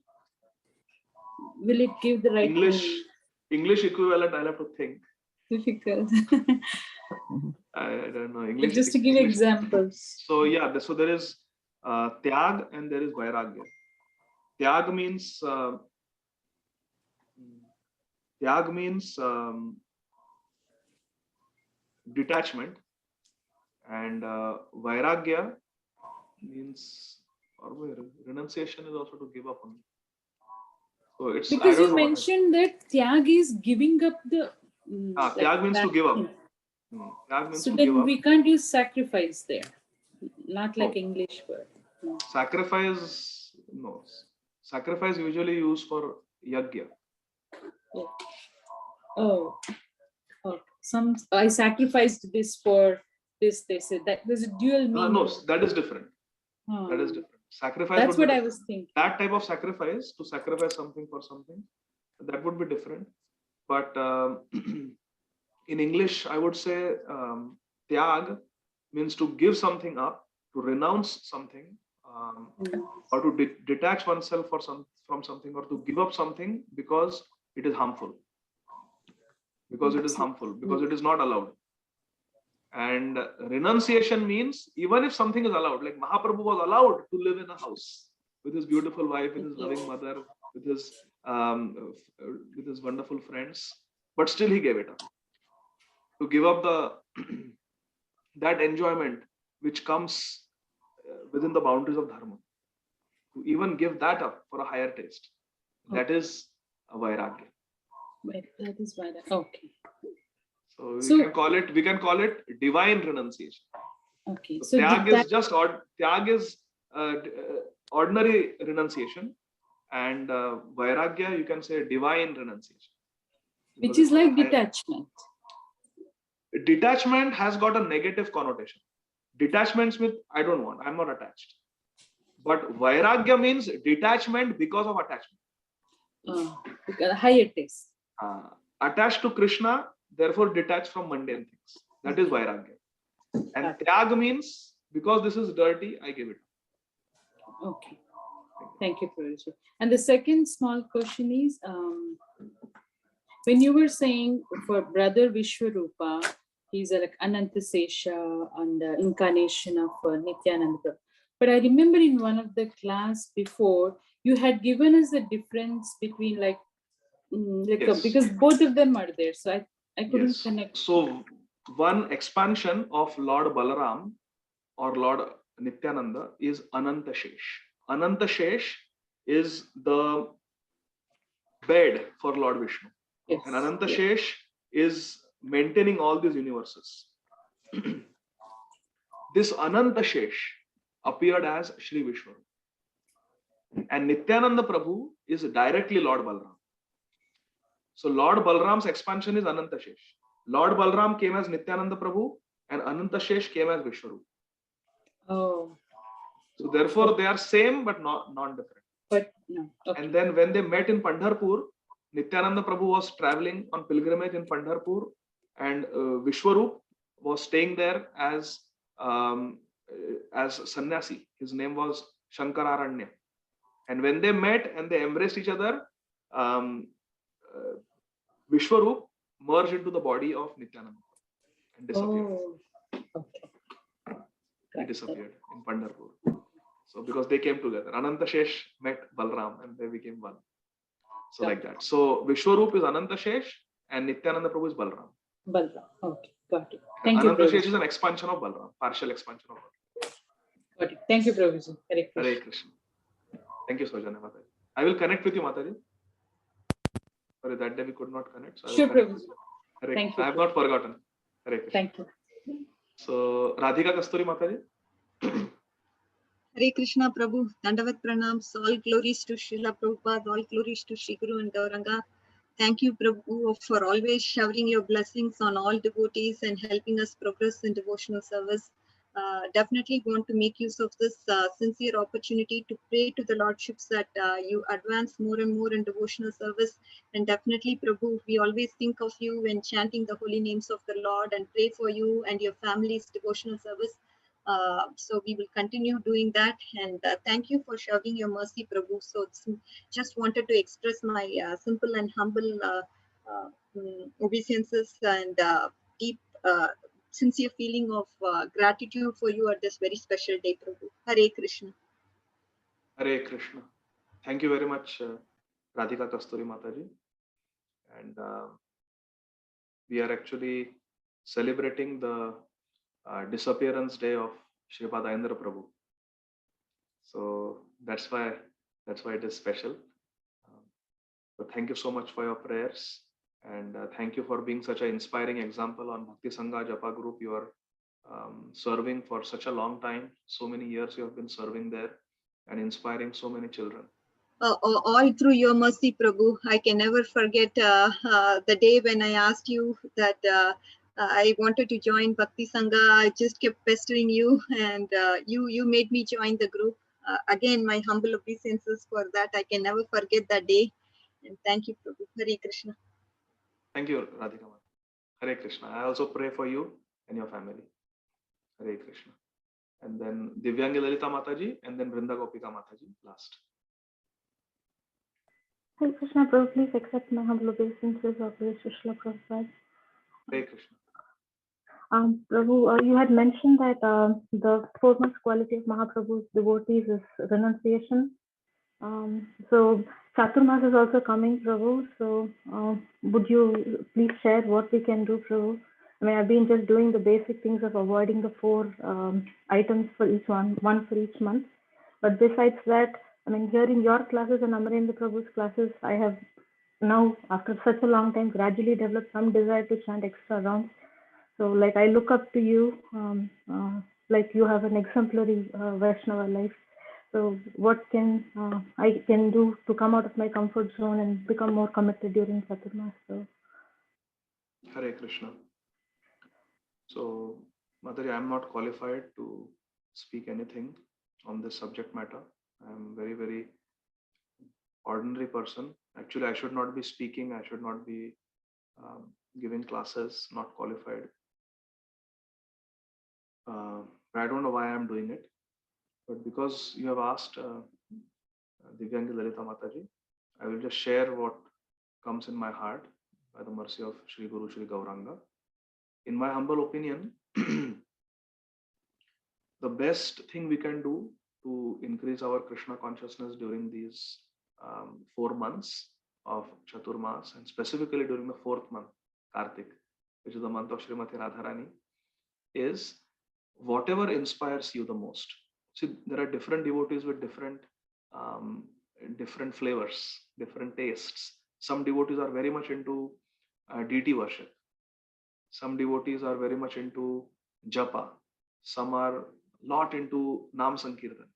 Will it give the right English equivalent, I'll have to think. Difficult. I don't know. But just to give examples. So yeah, so there is Tyag and there is Vairagya. Tyag means detachment, and Vairagya means, or renunciation is also to give up on. So it's Because you mentioned that Tyag is giving up the. Tyag means to give up. Tyag means so to then give up. We can't use sacrifice there, not like English word. No. Sacrifice, no. Sacrifice usually used for yagya. Yeah. Oh, I sacrificed this for this. They said that there's a dual meaning. No, that is different. That is different. Sacrifice. That's what I was thinking. That type of sacrifice, to sacrifice something for something, that would be different. But in English, I would say tyag means to give something up, to renounce something, or to detach oneself from something, or to give up something because it is harmful. Because it is harmful, because it is not allowed. And renunciation means even if something is allowed, like Mahaprabhu was allowed to live in a house with his beautiful wife, with his loving mother, with his wonderful friends, but still he gave it up. To give up that enjoyment which comes within the boundaries of dharma, to even give that up for a higher taste, that is a vairagya. That is vairagya. Okay. So we can call it divine renunciation. Okay. So tyag is ordinary renunciation, and vairagya you can say divine renunciation. Which is like detachment. Detachment has got a negative connotation. Detachment means I don't want, I'm not attached. But vairagya means detachment because of attachment. Because a higher taste. Attached to Krishna, therefore detached from mundane things. That is vairagya. And tyag means because this is dirty, I give it. Okay. Thank you, Prabhuji. And the second small question is, when you were saying for Brother Vishwarupa, he's like Anantasesha and the incarnation of Nityananda. But I remember in one of the class before, you had given us the difference between because both of them are there. So I couldn't connect. So one expansion of Lord Balaram or Lord Nityananda is Anantashesh. Anantashesh is the bed for Lord Vishnu. Yes. And Anantashesh is maintaining all these universes. This Anantashesh appeared as Shri Vishnu. And Nityananda Prabhu is directly Lord Balaram. So Lord Balaram's expansion is Anantashesh. Lord Balaram came as Nityananda Prabhu and Anantashesh came as Vishwarup. Oh. So therefore they are same but non-different. But no. Okay. And then when they met in Pandharpur, Nityananda Prabhu was traveling on pilgrimage in Pandharpur, and Vishwarup was staying there as sannyasi. His name was Shankararanya. And when they met and they embraced each other, Vishwarup merged into the body of Nityananda and disappeared. Oh, okay. He disappeared in Pandharpur. So because they came together, Ananta Shesh met Balram and they became one. So like that. So Vishwaroop is Ananta Shesh and Nityananda Prabhu is Balram. Balram. Okay, got it. Thank you, Ananta Shesh Prabhuji. is an expansion of Balram, partial expansion of Balram. Got it. Thank you, Prabhuji. Hare Krishna. Hare Krishna. Thank you, Sojana Mataji. I will connect with you, Mataji. Sorry, that day we could not connect. So I will Sure, connect Prabhuji. with you. Hare Thank Krishna. I you. have not forgotten. Hare Krishna. Thank you. So Radhika Kasturi Mataji. Hare Krishna Prabhu, Dandavat Pranams, all glories to Srila Prabhupada, all glories to Shri Guru and Gauranga. Thank you Prabhu for always showering your blessings on all devotees and helping us progress in devotional service. Definitely want to make use of this sincere opportunity to pray to the Lordships that you advance more and more in devotional service. And definitely Prabhu, we always think of you when chanting the holy names of the Lord and pray for you and your family's devotional service. So we will continue doing that, and thank you for showing your mercy, Prabhu. So just wanted to express my simple and humble obeisances and deep, sincere feeling of gratitude for you at this very special day, Prabhu. Hare Krishna. Hare Krishna. Thank you very much, Radhika Kasturi Mataji. And we are actually celebrating the disappearance day of Shripad Ayendra Prabhu. So that's why it is special. But thank you so much for your prayers, and thank you for being such an inspiring example on Bhakti Sangha Japa group. You are serving for such a long time. So many years you have been serving there and inspiring so many children. All through your mercy, Prabhu. I can never forget the day when I asked you that I wanted to join Bhakti Sangha. I just kept pestering you, and you made me join the group. Again, my humble obeisances for that. I can never forget that day. And thank you, Prabhu. Hare Krishna. Thank you, Radhika. Hare Krishna. I also pray for you and your family. Hare Krishna. And then Divyangi Lalita Mataji, and then Vrinda Gopika Mataji last. Hare Krishna, Prabhu, please accept my humble obeisances of the Srila Prabhupada. Hare Krishna. Prabhu, you had mentioned that the foremost quality of Mahaprabhu's devotees is renunciation. So Chaturmas is also coming, Prabhu. So would you please share what we can do, Prabhu? I mean, I've been just doing the basic things of avoiding the 4 items for each one for each month. But besides that, I mean, here in your classes and Amarendra Prabhu's classes, I have now, after such a long time, gradually developed some desire to chant extra rounds. So, like, I look up to you, like you have an exemplary Vaishnava life. So, what can I can do to come out of my comfort zone and become more committed during Chaturmas? So, Hare Krishna. So, Mataji, I am not qualified to speak anything on this subject matter. I am very, very ordinary person. Actually, I should not be speaking. I should not be giving classes, not qualified. I don't know why I am doing it. But because you have asked Divyangi Lalita Mataji, I will just share what comes in my heart by the mercy of Shri Guru Shri Gauranga. In my humble opinion, the best thing we can do to increase our Krishna consciousness during these 4 months of Chaturmas, and specifically during the 4th month, Kartik, which is the month of Srimati Radharani, is whatever inspires you the most. See, there are different devotees with different flavors, different tastes. Some devotees are very much into deity worship. Some devotees are very much into japa. Some are not into Nam Sankirtan.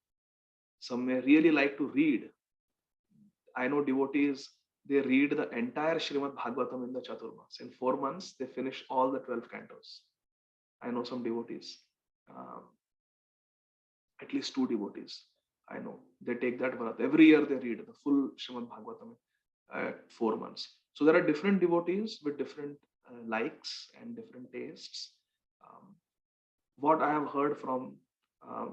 Some may really like to read. I know devotees, they read the entire Srimad Bhagavatam in the Chaturmas. In 4 months, they finish all the 12 cantos. I know some devotees, at least 2 devotees. I know they take that vrat. Every year they read the full Srimad Bhagavatam at 4 months. So there are different devotees with different likes and different tastes. What I have heard from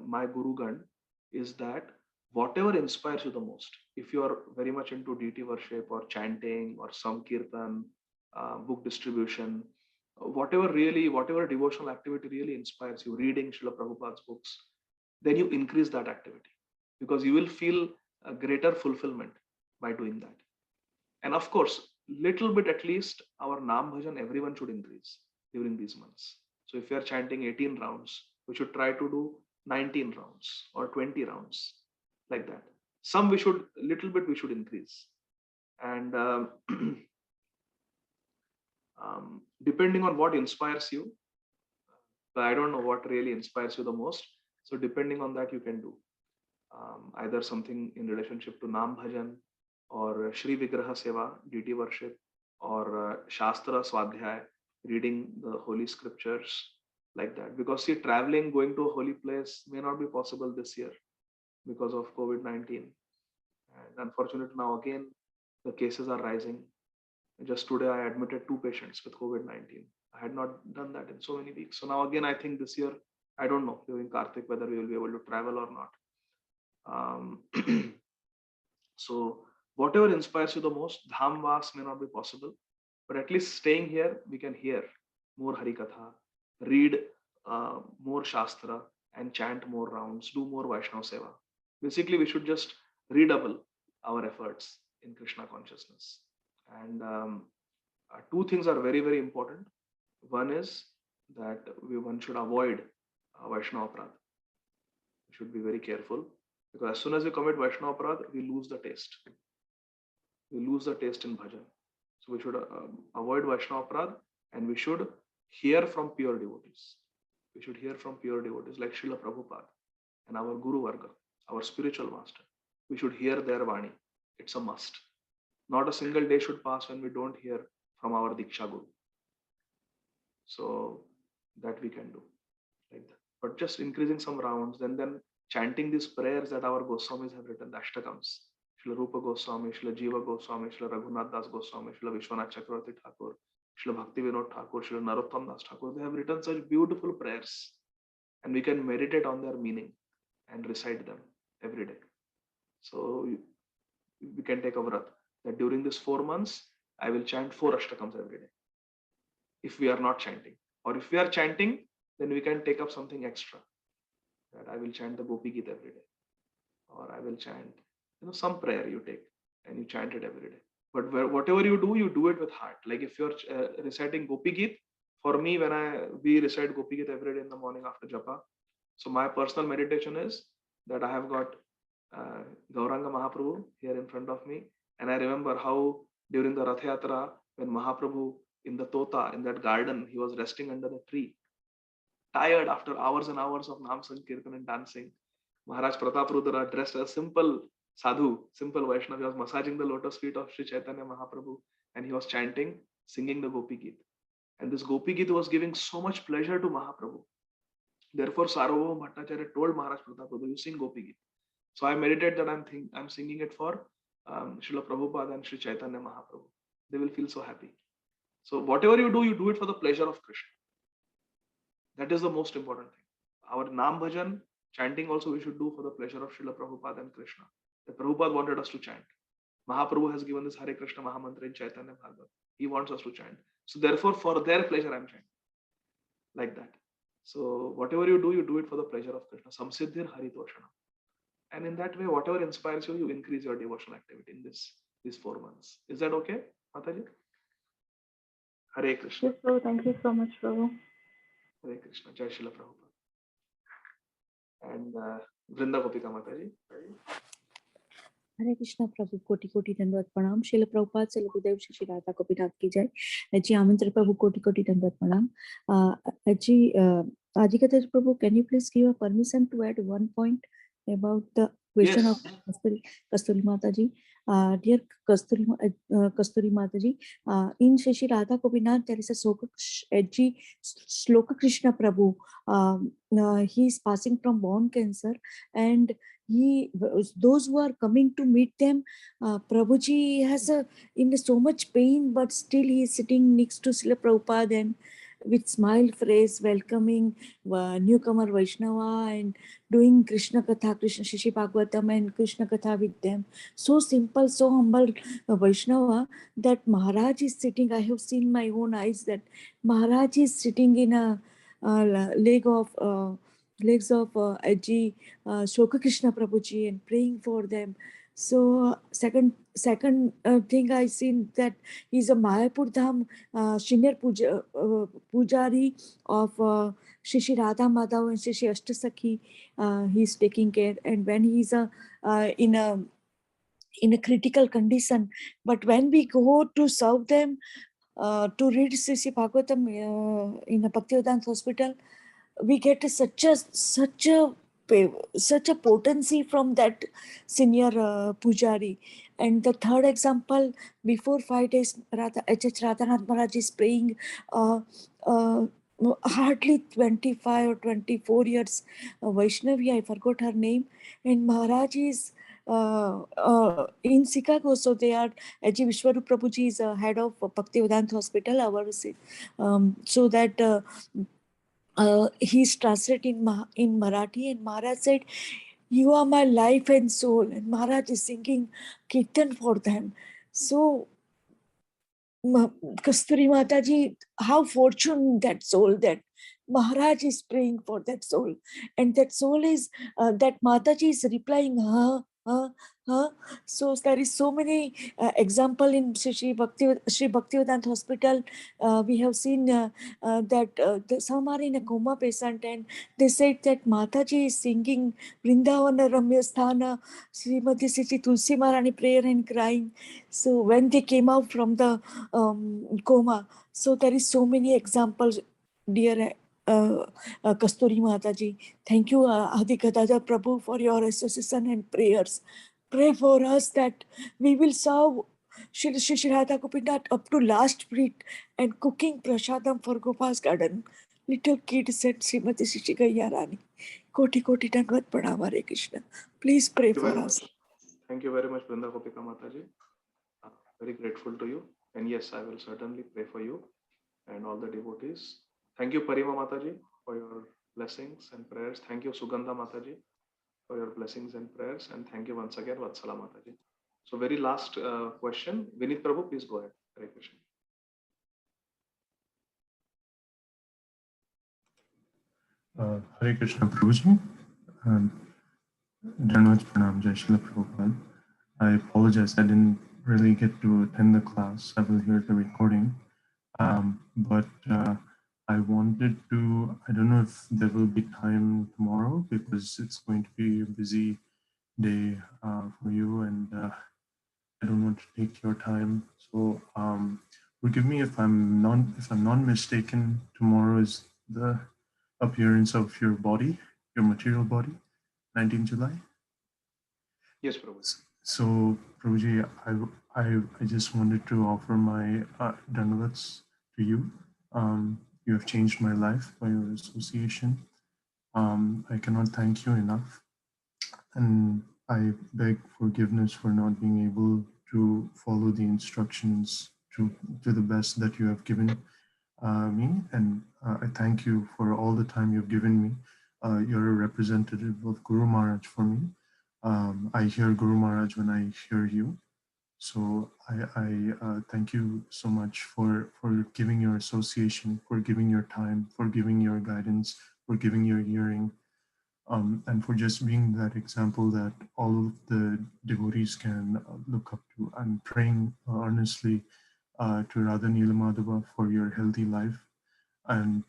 my Guru Gan is that whatever inspires you the most, if you are very much into deity worship or chanting or Sankirtan book distribution, whatever devotional activity really inspires you, reading Srila Prabhupada's books, then you increase that activity because you will feel a greater fulfillment by doing that. And of course, little bit at least our Nam Bhajan, everyone should increase during these months. So if we are chanting 18 rounds, we should try to do 19 rounds or 20 rounds, like that. Some we should increase. And depending on what inspires you, but I don't know what really inspires you the most. So depending on that, you can do either something in relationship to Nam Bhajan, or Shri Vigraha Seva, deity worship, or Shastra Swadhyay, reading the holy scriptures, like that. Because see, traveling, going to a holy place may not be possible this year because of COVID-19. And unfortunately, now again, the cases are rising. Just today, I admitted 2 patients with COVID-19. I had not done that in so many weeks. So now again, I think this year, I don't know during Kartik whether we will be able to travel or not. So whatever inspires you the most, Dham Vas may not be possible, but at least staying here, we can hear more Harikatha, read more Shastra, and chant more rounds, do more Vaishnava Seva. Basically, we should just redouble our efforts in Krishna consciousness. And 2 things are very, very important. One is that one should avoid Vaishnava Aparadha. We should be very careful, because as soon as we commit Vaishnava Aparadha, we lose the taste. We lose the taste in bhajan. So we should avoid Vaishnava Aparadha, and we should hear from pure devotees. We should hear from pure devotees like Srila Prabhupada and our Guru Varga, our spiritual master. We should hear their Vani. It's a must. Not a single day should pass when we don't hear from our Diksha Guru. So that we can do like that. But just increasing some rounds, and then chanting these prayers that our Goswamis have written, the Ashtakams. Srila Rupa Goswami, Srila Jiva Goswami, Srila Raghunath Das Goswami, Srila Vishwanath Chakravarti Thakur, Srila Bhakti Vinod Thakur, Srila Narottam Das Thakur. They have written such beautiful prayers, and we can meditate on their meaning and recite them every day. So we can take a vrat that during these 4 months, I will chant 4 Ashtakams every day. If we are not chanting, or if we are chanting, then we can take up something extra. That I will chant the Gopi Geet every day, or I will chant, some prayer you take and you chant it every day. But whatever you do it with heart. Like if you're reciting Gopi Geet, for me, when we recite Gopi Geet every day in the morning after japa, so my personal meditation is that I have got Gauranga Mahaprabhu here in front of me, and I remember how during the Rath Yatra, when Mahaprabhu in the Tota, in that garden, he was resting under the tree, tired after hours and hours of Nam Sankirtan and dancing. Maharaj Pratap Rudra, dressed as simple sadhu, simple Vaishnava, he was massaging the lotus feet of Sri Chaitanya Mahaprabhu, and he was chanting, singing the Gopi Geet. And this Gopi Geet was giving so much pleasure to Mahaprabhu. Therefore, Sarvabhauma Bhattacharya told Maharaj Pratap Rudra, you sing Gopi Geet. So I meditate that I'm singing it for Srila Prabhupada and Sri Chaitanya Mahaprabhu. They will feel so happy. So whatever you do it for the pleasure of Krishna. That is the most important thing. Our Nam Bhajan, chanting also we should do for the pleasure of Srila Prabhupada and Krishna. The Prabhupada wanted us to chant. Mahaprabhu has given this Hare Krishna Mahamantra in Chaitanya Bhagavad. He wants us to chant. So therefore, for their pleasure, I'm chanting. Like that. So whatever you do it for the pleasure of Krishna. Samsiddhir Haritoshana. And in that way, whatever inspires you, you increase your devotional activity in these 4 months. Is that okay, Mataji? Hare Krishna. Yes, Prabhu. Thank you so much, Prabhu. Hare Krishna. Jai Srila Prabhupada. And Vrinda Gopika Mataji. हरे कृष्णा प्रभु कोटि कोटि दंडवत प्रणाम श्रील प्रभुपाद से गुरुदेव श्री राधा गोपीनाथ की जय जी आमंत्रण प्रभु कोटि कोटि दंडवत प्रणाम जी Adhikata Prabhu, can you please give a permission to add one point about the question of Kasturi Mataji? Dear Kasturi Mataji, in Shri Radha Gopinath there is a Shloka Krishna Prabhu. He is passing from bone cancer, and those who are coming to meet them, Prabhuji has in so much pain, but still he is sitting next to Srila Prabhupada, and with smile face welcoming newcomer Vaishnava and doing Krishna Katha, Krishna Shishi Bhagavatam and Krishna Katha with them. So simple, so humble Vaishnava that Maharaj is sitting. I have seen my own eyes that Maharaj is sitting in a legs of Aji Shoka Krishna Prabhuji and praying for them. So second thing I seen that he's a Mayapur Dham senior pujari of Shri Shri Radha Madhav and Shri Shri Ashtasakhi. He's taking care, and when he's in a critical condition, but when we go to serve them to read Shri Shri Bhagavatam in a Bhaktivedanta hospital, we get such a potency from that senior pujari. And the third example, before 5 days, H.H. Radhanath Maharaj is praying hardly 25 or 24 years, Vaishnavi, I forgot her name, and Maharaj is in Chicago, so they are, Aji Vishwarup Prabhuji is head of Bhaktivedanta Hospital, so that he's translated in Marathi, and Maharaj said, "You are my life and soul," and Maharaj is singing Kirtan for them. So Kasturi Mataji, how fortunate that soul that Maharaj is praying for that soul, and that soul is that Mataji is replying, So there is so many example in Shri Bhaktivedanta Hospital. We have seen that some are in a coma patient, and they said that Mataji is singing Vrindavana Ramya Sthana, Srimati Sri Tulsi Maharani prayer and crying. So when they came out from the coma, so there is so many examples, dear Kasturi Mataji. Thank you, Adi Gadadhar Prabhu, for your association and prayers. Pray for us that we will serve Shri Shri Radha Gopinath up to last breath and cooking prasadam for Gopal's garden. Little kid said Srimati Shri Gaya Rani. Koti Koti Dandavat Pranam, Hare Krishna. Please pray Thank you for very us. much. Thank you very much, Brinda Gopika Mataji. Very grateful to you. And yes, I will certainly pray for you and all the devotees. Thank you, Parima Mataji, for your blessings and prayers. Thank you, Sugandha Mataji, for your blessings and prayers. And thank you once again, Vatsala Mataji. So very last question. Vinit Prabhu, please go ahead. Hare Krishna. Hare Krishna Prabhuji. Dhanavad Pranam, Jai Srila Prabhupada. I apologize, I didn't really get to attend the class. I will hear the recording. But I wanted to, I don't know if there will be time tomorrow because it's going to be a busy day for you, and I don't want to take your time. So forgive me if I'm not mistaken, tomorrow is the appearance of your body, your material body, 19 July. Yes, Prabhu. So Prabhuji, I just wanted to offer my dhanavats to you. You have changed my life by your association. I cannot thank you enough. And I beg forgiveness for not being able to follow the instructions to the best that you have given me. And I thank you for all the time you've given me. You're a representative of Guru Maharaj for me. I hear Guru Maharaj when I hear you. So I thank you so much for giving your association, for giving your time, for giving your guidance, for giving your hearing, and for just being that example that all of the devotees can look up to. I'm praying earnestly to Radha Nilamadhava for your healthy life and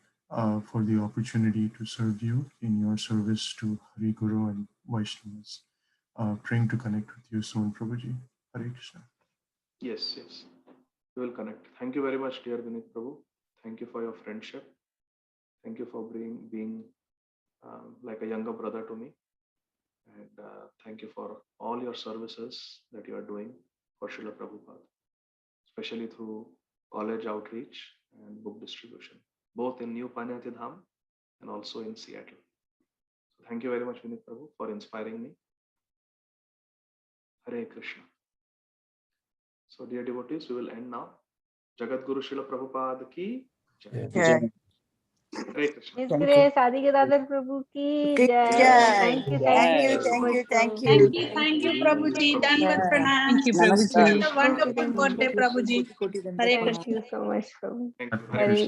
for the opportunity to serve you in your service to Hari Guru and Vaishnavas. Praying to connect with you soon, Prabhuji. Hare Krishna. Yes, yes. We will connect. Thank you very much, dear Vinit Prabhu. Thank you for your friendship. Thank you for being like a younger brother to me. And thank you for all your services that you are doing for Srila Prabhupada, especially through college outreach and book distribution, both in New Panyati Dham and also in Seattle. So thank you very much, Vinit Prabhu, for inspiring me. Hare Krishna. So dear devotees, we will end now. Jagat Guru Srila Prabhupada ki Jai. Jai. Hare Krishna. His Thank you. Grace Adigadadar Prabhu ki Good jai. job. Thank you, Thank you, so thank much, you, thank Prabhu. you. Thank you, Prabhuji. Dandavat Yeah. pranam. Thank you, Namaste. Prabhuji. Have a wonderful birthday, Prabhuji. Hare Krishna. Thank you so much, Prabhu. Thank you. Very